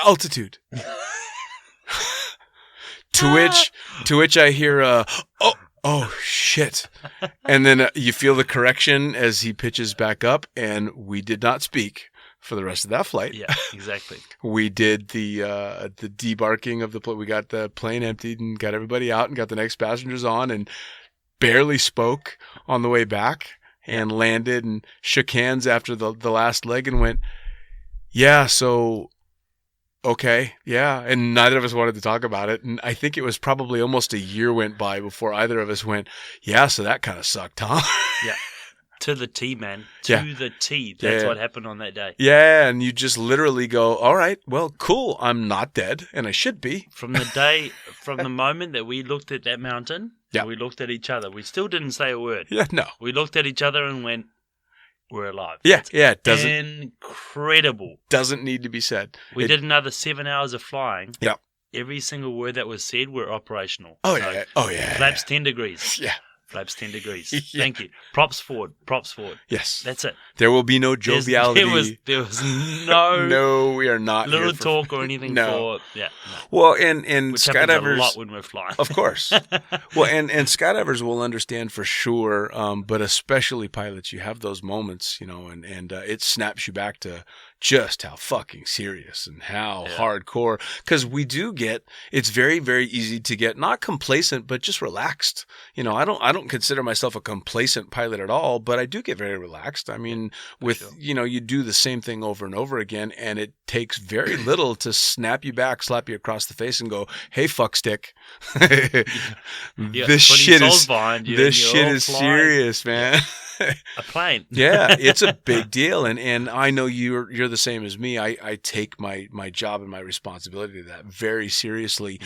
altitude. to which I hear oh shit. And then you feel the correction as he pitches back up, and we did not speak for the rest of that flight. Yeah, exactly. We did the debarking of the plane. We got the plane emptied and got everybody out and got the next passengers on, and barely spoke on the way back, and landed and shook hands after the last leg and went, yeah, so okay, yeah. And neither of us wanted to talk about it. And I think it was probably almost a year went by before either of us went, yeah, so that kind of sucked, huh? Yeah. To the T, man. To the T. That's what happened on that day. Yeah, and you just literally go, all right, well, cool. I'm not dead, and I should be. From the moment that we looked at that mountain, and we looked at each other, we still didn't say a word. Yeah, no. We looked at each other and went, we're alive. Yeah, it doesn't. Incredible. Doesn't need to be said. We did another 7 hours of flying. Yep. Every single word that was said were operational. Oh, yeah. Oh, yeah. Flaps 10 degrees. Yeah. Flaps 10 degrees. Yeah. Thank you. Props forward. Yes. That's it. There will be no joviality. There was no... No, we are not little here for... talk or anything no. for... Yeah. No. Well, and which skydivers... happens a lot when we're flying. Of course. Well, and skydivers will understand for sure, but especially pilots, you have those moments, and it snaps you back to just how fucking serious and how hardcore. Because we do get... It's very, very easy to get not complacent, but just relaxed. I don't consider myself a complacent pilot at all, but I do get very relaxed. I mean, you do the same thing over and over again, and it takes very little to snap you back, slap you across the face, and go, "Hey, fuckstick, this shit is serious, man." A plane. Yeah, it's a big deal, and I know you're the same as me. I take my job and my responsibility to that very seriously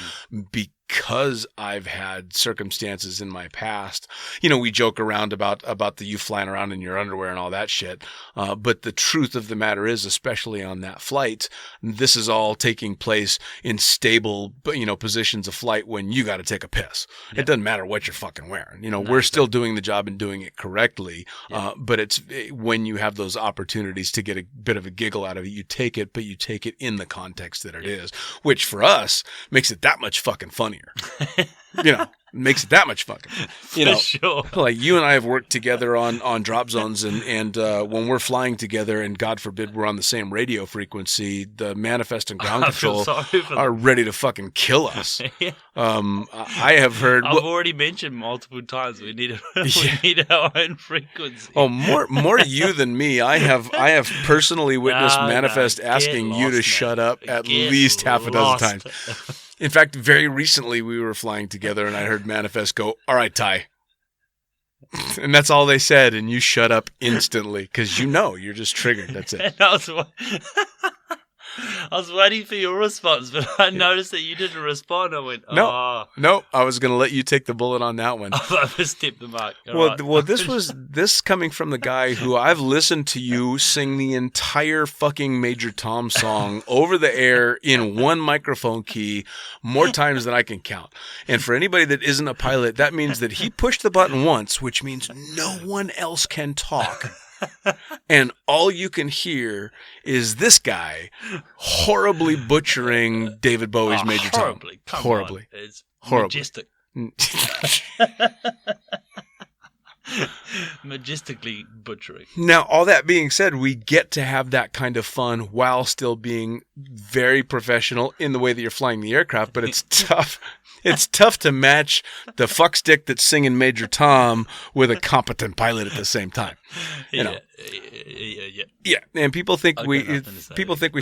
because I've had circumstances in my past. We joke around about you flying around in your underwear and all that shit. But the truth of the matter is, especially on that flight, this is all taking place in stable, positions of flight when you got to take a piss. Yep. It doesn't matter what you're fucking wearing. We're still doing the job and doing it correctly. But it's when you have those opportunities to get a bit of a giggle out of it, you take it, but you take it in the context that it is, which for us makes it that much fucking funnier. Makes it that much fucking, For sure. Like you and I have worked together on drop zones, and when we're flying together, and God forbid we're on the same radio frequency, the manifest and ground control are ready to fucking kill us. Yeah. I have heard. I've already mentioned multiple times we need our own frequency. Oh, more you than me. I have personally witnessed manifest asking you to shut up at least half a dozen times. In fact, very recently we were flying together, and I heard Manifest go, "All right, Ty, And that's all they said, and you shut up instantly because you're just triggered. That's it. And I was waiting for your response, but I noticed that you didn't respond. I went, No, I was going to let you take the bullet on that one. I've overstepped the mark. Well, this coming from the guy who I've listened to you sing the entire fucking Major Tom song over the air in one microphone key more times than I can count. And for anybody that isn't a pilot, that means that he pushed the button once, which means no one else can talk. And all you can hear is this guy horribly butchering David Bowie's Major Tom. Horribly. It's horribly. majestic. Majestically butchering. Now, all that being said, we get to have that kind of fun while still being very professional in the way that you're flying the aircraft, but it's tough. It's tough to match the fuckstick that's singing Major Tom with a competent pilot at the same time. You know. Yeah, and people think we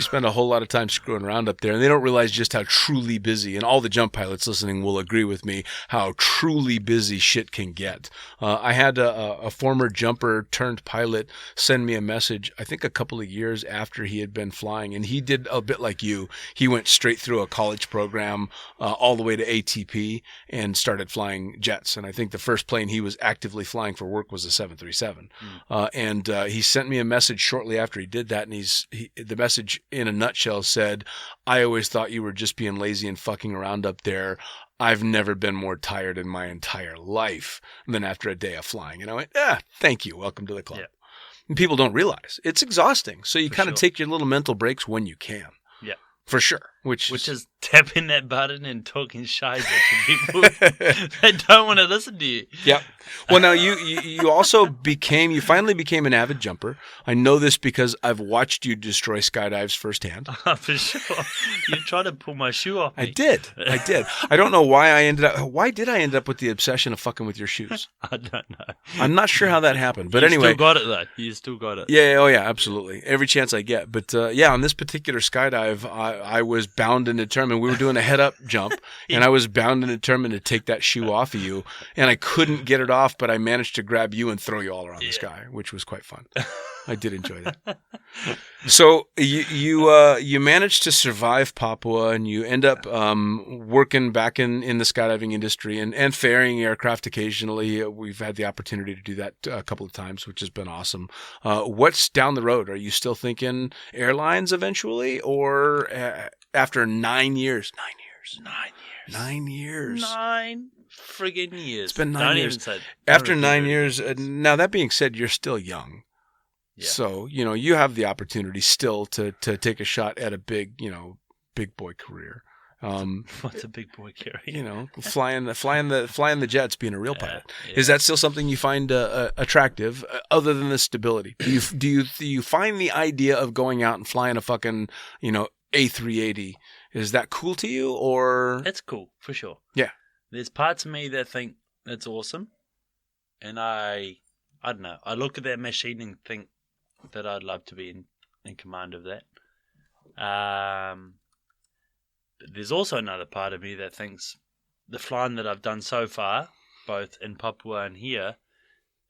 spend a whole lot of time screwing around up there, and they don't realize just how truly busy. And all the jump pilots listening will agree with me how truly busy shit can get. I had a former jumper turned pilot send me a message, I think a couple of years after he had been flying, and he did a bit like you. He went straight through a college program all the way to ATP and started flying jets. And I think the first plane he was actively flying for work was a 737. And he sent me a message shortly after he did that, and the message in a nutshell said, "I always thought you were just being lazy and fucking around up there. I've never been more tired in my entire life than after a day of flying." And I went, thank you. Welcome to the club. Yeah. And people don't realize it's exhausting. So you kind of take your little mental breaks when you can. Yeah. For sure. Which is tapping that button and talking shiza to people that don't want to listen to you. Yeah. Well, now you also finally became an avid jumper. I know this because I've watched you destroy skydives firsthand. For sure. You tried to pull my shoe off me. I did. I don't know why did I end up with the obsession of fucking with your shoes? I don't know. I'm not sure how that happened, but anyway. You still got it though. You still got it. Yeah. Oh yeah, absolutely. Every chance I get. But on this particular skydive, I was bound and determined. We were doing a head-up jump, and I was bound and determined to take that shoe off of you, and I couldn't get it off, but I managed to grab you and throw you all around the sky, which was quite fun. I did enjoy that. So you managed to survive Papua, and you end up working back in the skydiving industry and ferrying aircraft occasionally. We've had the opportunity to do that a couple of times, which has been awesome. What's down the road? Are you still thinking airlines eventually, or after 9 years? 9 years. 9 friggin' years. It's been 9 years. After 9 years, now that being said, you're still young. Yeah. So, you have the opportunity still to take a shot at a big boy career. What's a big boy career? Flying the jets, being a real pilot. Yeah. Is that still something you find attractive, other than the stability? Do you find the idea of going out and flying a fucking, A380, is that cool to you, or? It's cool, for sure. Yeah. There's parts of me that think it's awesome, and I don't know. I look at that machine and think that I'd love to be in command of that. But there's also another part of me that thinks the flying that I've done so far, both in Papua and here,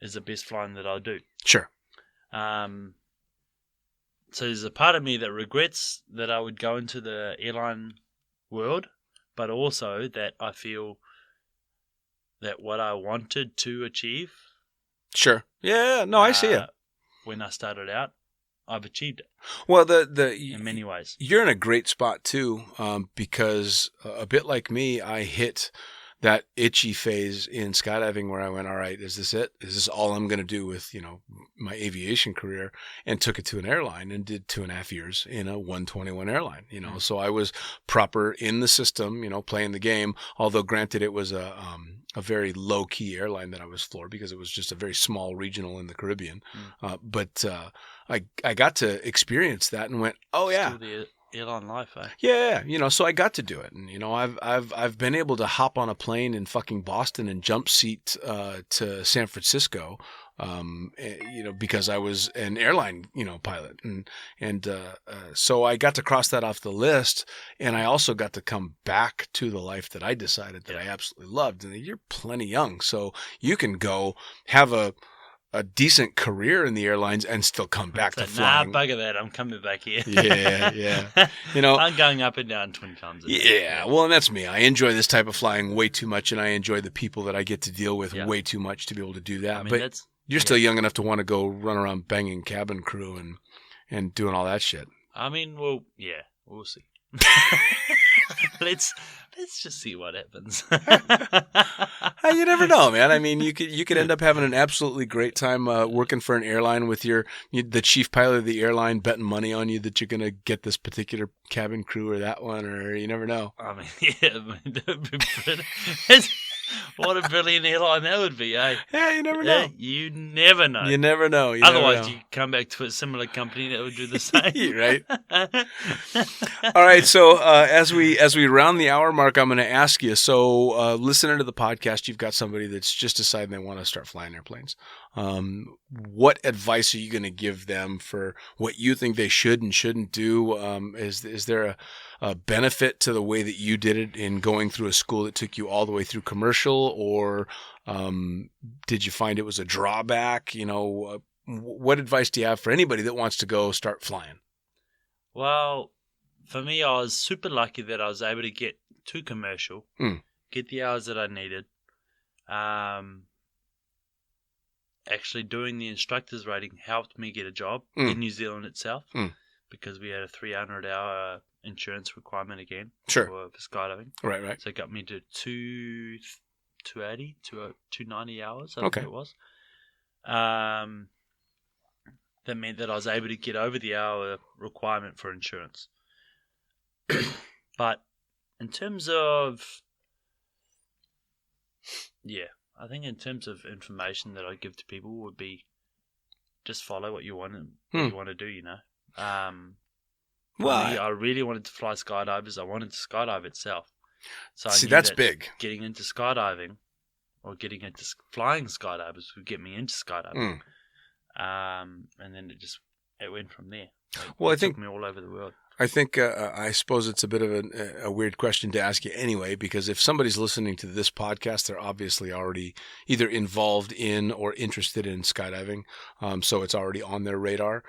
is the best flying that I'll do. Sure. So there's a part of me that regrets that I would go into the airline world, but also that I feel that what I wanted to achieve. Sure. Yeah. No, I see it. When I started out, I've achieved it. Well, in many ways, you're in a great spot too, because a bit like me, I hit that itchy phase in skydiving where I went, all right, is this it? Is this all I'm going to do with, my aviation career? And took it to an airline and did 2.5 years in a 121 airline, So I was proper in the system, playing the game, although granted it was a very low key airline that I was for because it was just a very small regional in the Caribbean. But I got to experience that and went, oh yeah. Still the airline life, eh? Yeah, so I got to do it, and I've been able to hop on a plane in fucking Boston and jump seat to San Francisco because I was an airline, pilot. And so I got to cross that off the list. And I also got to come back to the life that I decided that I absolutely loved. And you're plenty young, so you can go have a decent career in the airlines and still come back to flying. Nah, bugger that. I'm coming back here. Yeah. I'm going up and down 20 times a day. Yeah, well, and that's me. I enjoy this type of flying way too much, and I enjoy the people that I get to deal with way too much to be able to do that. I mean, but you're still young enough to want to go run around banging cabin crew and doing all that shit. I mean, well, yeah, we'll see. Let's just see what happens. You never know, man. I mean, you could end up having an absolutely great time working for an airline with the chief pilot of the airline betting money on you that you're going to get this particular cabin crew or that one, or you never know. I mean, what a brilliant airline that would be, eh? Yeah, you never know. You never know. You never know. Otherwise, you come back to a similar company that would do the same. Right. All right. So as we round the hour mark, I'm going to ask you. So listening to the podcast, you've got somebody that's just decided they want to start flying airplanes. What advice are you going to give them for what you think they should and shouldn't do? Is there a benefit to the way that you did it in going through a school that took you all the way through commercial, or did you find it was a drawback? What advice do you have for anybody that wants to go start flying? Well, for me, I was super lucky that I was able to get to commercial, get the hours that I needed. Actually doing the instructor's rating helped me get a job in New Zealand itself because we had a 300-hour insurance requirement again for skydiving. Right. So it got me to 290 hours, I think it was. That meant that I was able to get over the hour requirement for insurance. But in terms of, I think in terms of information that I give to people would be just follow what you want to do, Well, I really wanted to fly skydivers. I wanted to skydive itself. So I knew that's that big. Getting into skydiving or getting into flying skydivers would get me into skydiving. And then it went from there. It took me all over the world. I think I suppose it's a bit of a weird question to ask you anyway, because if somebody's listening to this podcast, they're obviously already either involved in or interested in skydiving, so it's already on their radar.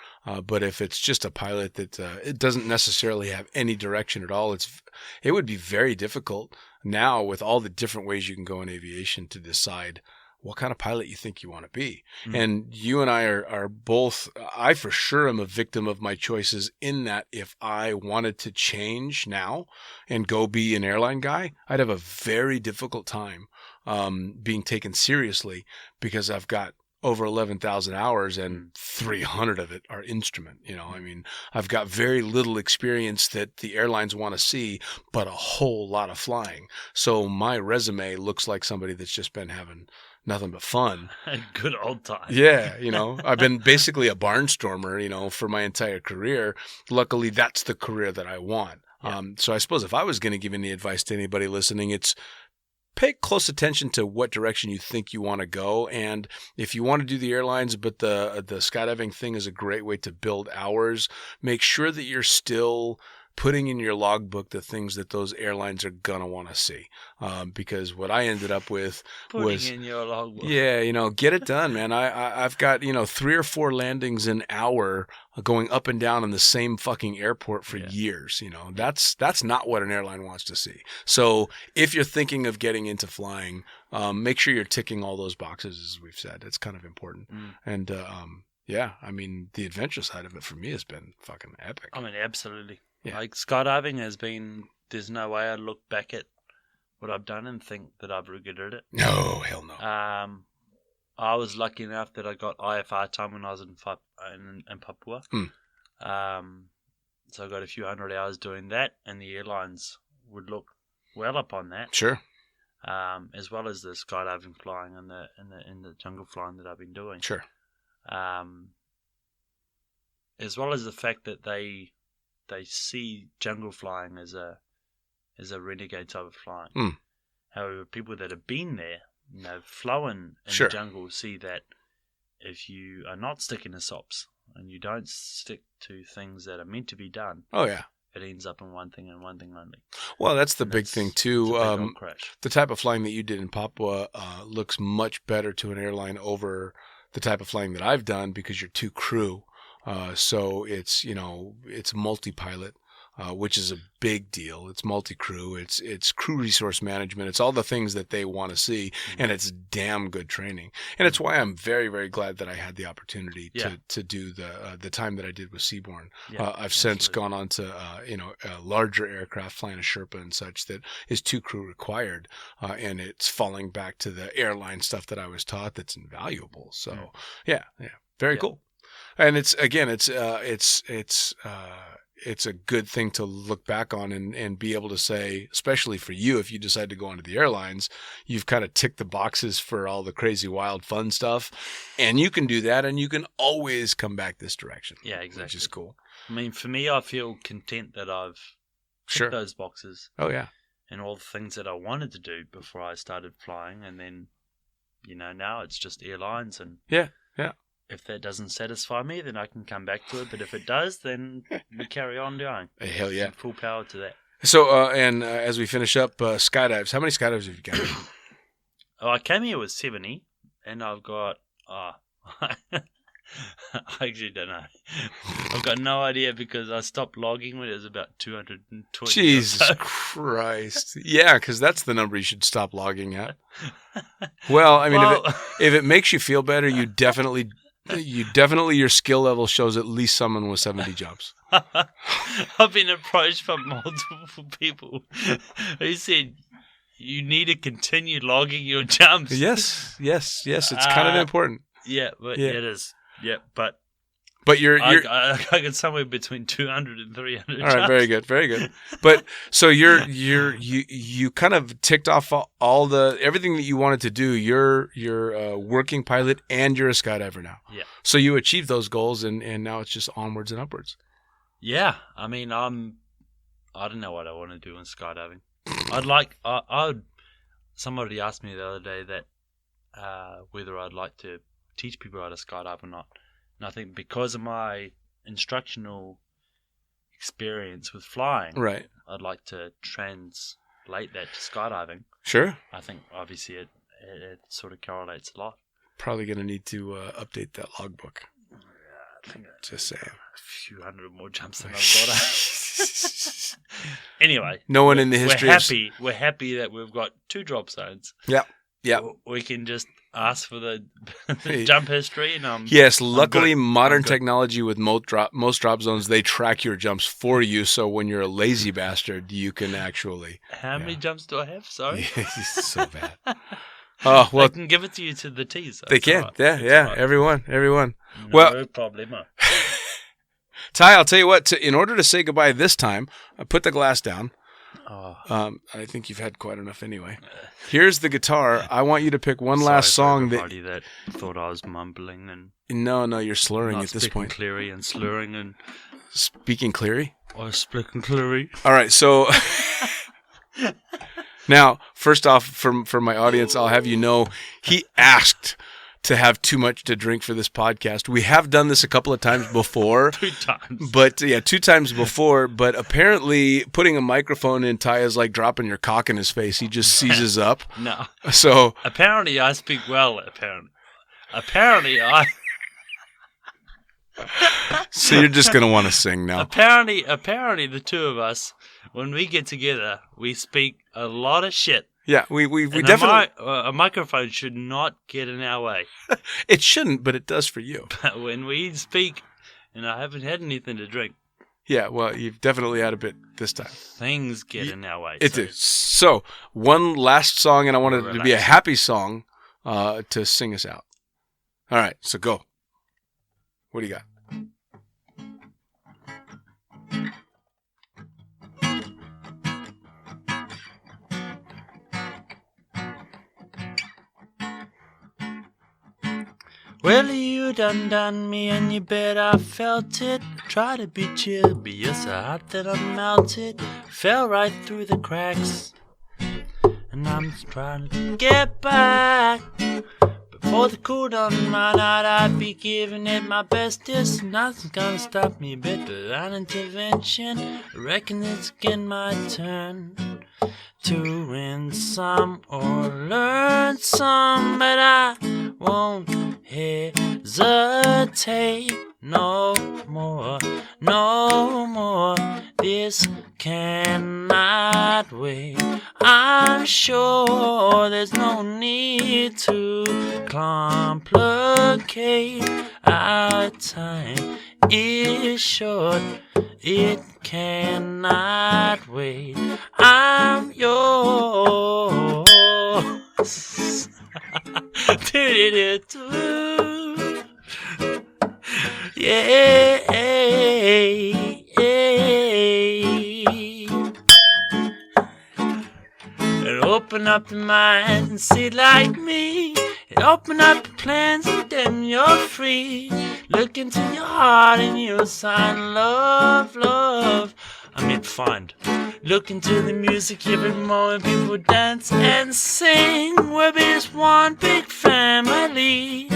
But if it's just a pilot that it doesn't necessarily have any direction at all, it would be very difficult now with all the different ways you can go in aviation to decide what kind of pilot you think you want to be. And you and I are both, I for sure am a victim of my choices in that if I wanted to change now and go be an airline guy, I'd have a very difficult time being taken seriously because I've got over 11,000 hours and 300 of it are instrument. I mean, I've got very little experience that the airlines want to see, but a whole lot of flying. So my resume looks like somebody that's just been having nothing but fun. Good old time. Yeah, I've been basically a barnstormer, for my entire career. Luckily, that's the career that I want. Yeah. So I suppose if I was going to give any advice to anybody listening, it's pay close attention to what direction you think you want to go. And if you want to do the airlines, but the skydiving thing is a great way to build hours, make sure that you're still putting in your logbook the things that those airlines are going to want to see. Because what I ended up with was... in your logbook. Yeah, get it done, man. I've got, 3 or 4 landings an hour going up and down in the same fucking airport for years. That's not what an airline wants to see. So if you're thinking of getting into flying, make sure you're ticking all those boxes, as we've said. It's kind of important. And, I mean, the adventure side of it for me has been fucking epic. I mean, absolutely. Yeah. Like skydiving there's no way I look back at what I've done and think that I've regretted it. No, hell no. I was lucky enough that I got IFR time when I was in Papua. So I got a few hundred hours doing that, and the airlines would look well upon that. Sure. As well as the skydiving flying and the jungle flying that I've been doing. Sure. As well as the fact that they see jungle flying as a renegade type of flying. However, people that have been there, flown in the jungle, see that if you are not sticking to SOPs and you don't stick to things that are meant to be done, Oh, yeah. it ends up in one thing and one thing only. Well, that's the And big thing, too. It's a big old crash. The type of flying that you did in Papua looks much better to an airline over the type of flying that I've done because you're two crew. So it's, it's multi-pilot, which is a big deal. It's multi-crew. It's crew resource management. It's all the things that they want to see, and it's damn good training. And it's why I'm very, very glad that I had the opportunity to do the time that I did with Seabourn. Yeah, I've since gone on to a larger aircraft, flying a Sherpa and such, that is two crew required, and it's falling back to the airline stuff that I was taught that's invaluable. So yeah, very cool. And it's a good thing to look back on and be able to say, especially for you, if you decide to go onto the airlines, you've kind of ticked the boxes for all the crazy, wild, fun stuff. And you can do that, and you can always come back this direction. Yeah, exactly. Which is cool. I mean, for me, I feel content that I've ticked those boxes. Oh, yeah. And all the things that I wanted to do before I started flying. And then, now it's just airlines. And yeah. If that doesn't satisfy me, then I can come back to it. But if it does, then we carry on going. Hell yeah. Full power to that. So, as we finish up, skydives, how many skydives have you got? I came here with 70, and I've got... I actually don't know. I've got no idea because I stopped logging when it was about 220. Jesus Christ. Yeah, because that's the number you should stop logging at. Well, I mean, if it makes you feel better, you definitely your skill level shows at least someone with 70 jumps. I've been approached by multiple people who said you need to continue logging your jumps. Yes. It's kind of important. Yeah, but it is. Yeah, but you're I got somewhere between 200 and 300. All right, very good. But so you kind of ticked off all everything that you wanted to do. You're a working pilot and you're a skydiver now. Yeah. So you achieved those goals, and now it's just onwards and upwards. Yeah, I mean, I don't know what I want to do in skydiving. Somebody asked me the other day that whether I'd like to teach people how to skydive or not. And I think because of my instructional experience with flying, right, I'd like to translate that to skydiving. Sure. I think obviously it sort of correlates a lot. Probably going to need to update that logbook. Yeah, I think just saying. A few hundred more jumps than I've got. Anyway, no one in the history. We're happy that we've got 2 drop zones. Yeah. We can just ask for the jump history, and yes. Luckily, modern technology with most drop zones, they track your jumps for you. So when you're a lazy bastard, you can actually. How many jumps do I have? Sorry, so bad. Oh well, I can give it to you to the T's. They can. Right. Yeah. Right. Everyone. No well, problemo. Ty, I'll tell you what. In order to say goodbye this time, put the glass down. I think you've had quite enough anyway. Here's the guitar. I want you to pick one last song that thought I was mumbling and no, you're slurring at this point. Cleary and slurring and speaking Cleary. Or speaking Cleary. All right, so now, first off, for my audience, I'll have you know he asked to have too much to drink for this podcast. We have done this a couple of times before. 2 times. But 2 times before. But apparently putting a microphone in Ty is like dropping your cock in his face. He just seizes up. No. So apparently I speak well. Apparently I. So you're just gonna want to sing now. Apparently the 2 of us, when we get together, we speak a lot of shit. Yeah, we definitely... A microphone should not get in our way. It shouldn't, but it does for you. But when we speak, and I haven't had anything to drink... Yeah, well, you've definitely had a bit this time. Things get in our way. It is. So, one last song, and I wanted it to be a happy song to sing us out. All right, so go. What do you got? Well, you done me, and you bet I felt it. Try to be chill, but you're so hot that I melted. Fell right through the cracks, and I'm trying to get back. But Before the cool down my night, I'd be giving it my bestest. Nothing's gonna stop me but divine intervention. I reckon it's again my turn to win some or learn some, but I won't hesitate no more, no more. This cannot wait. I'm sure there's no need to complicate. Our time is short, it cannot wait. I'm yours. Yeah. And open up your mind and see like me. And open up your plans and then you're free. Look into your heart and you'll find love, love. I mean find. Look into the music every moment, people dance and sing. We're just one big family.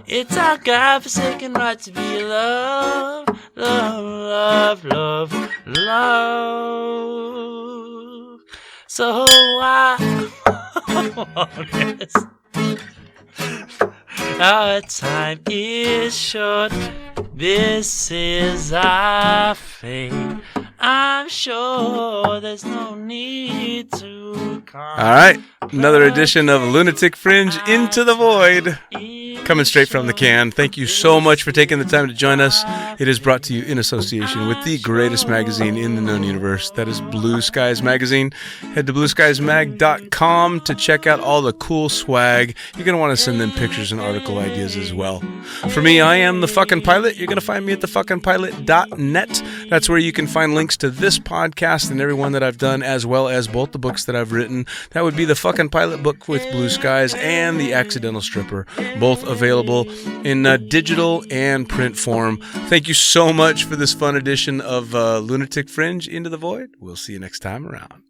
It's our God-forsaken right to be loved, love, love, love, love. So I our time is short. This is our fate. I'm sure there's no need to come. All right, another edition of Lunatic Fringe Into the Void. Coming straight from the can. Thank you so much for taking the time to join us. It is brought to you in association with the greatest magazine in the known universe. That is Blue Skies Magazine. Head to blueskiesmag.com to check out all the cool swag. You're going to want to send them pictures and article ideas as well. For me, I am the fucking pilot. You're going to find me at thefuckingpilot.net. That's where you can find links to this podcast and every one that I've done, as well as both the books that I've written. That would be the Fucking Pilot book with Blue Skies and The Accidental Stripper, both available in digital and print form. Thank you so much for this fun edition of Lunatic Fringe Into the Void. We'll see you next time around.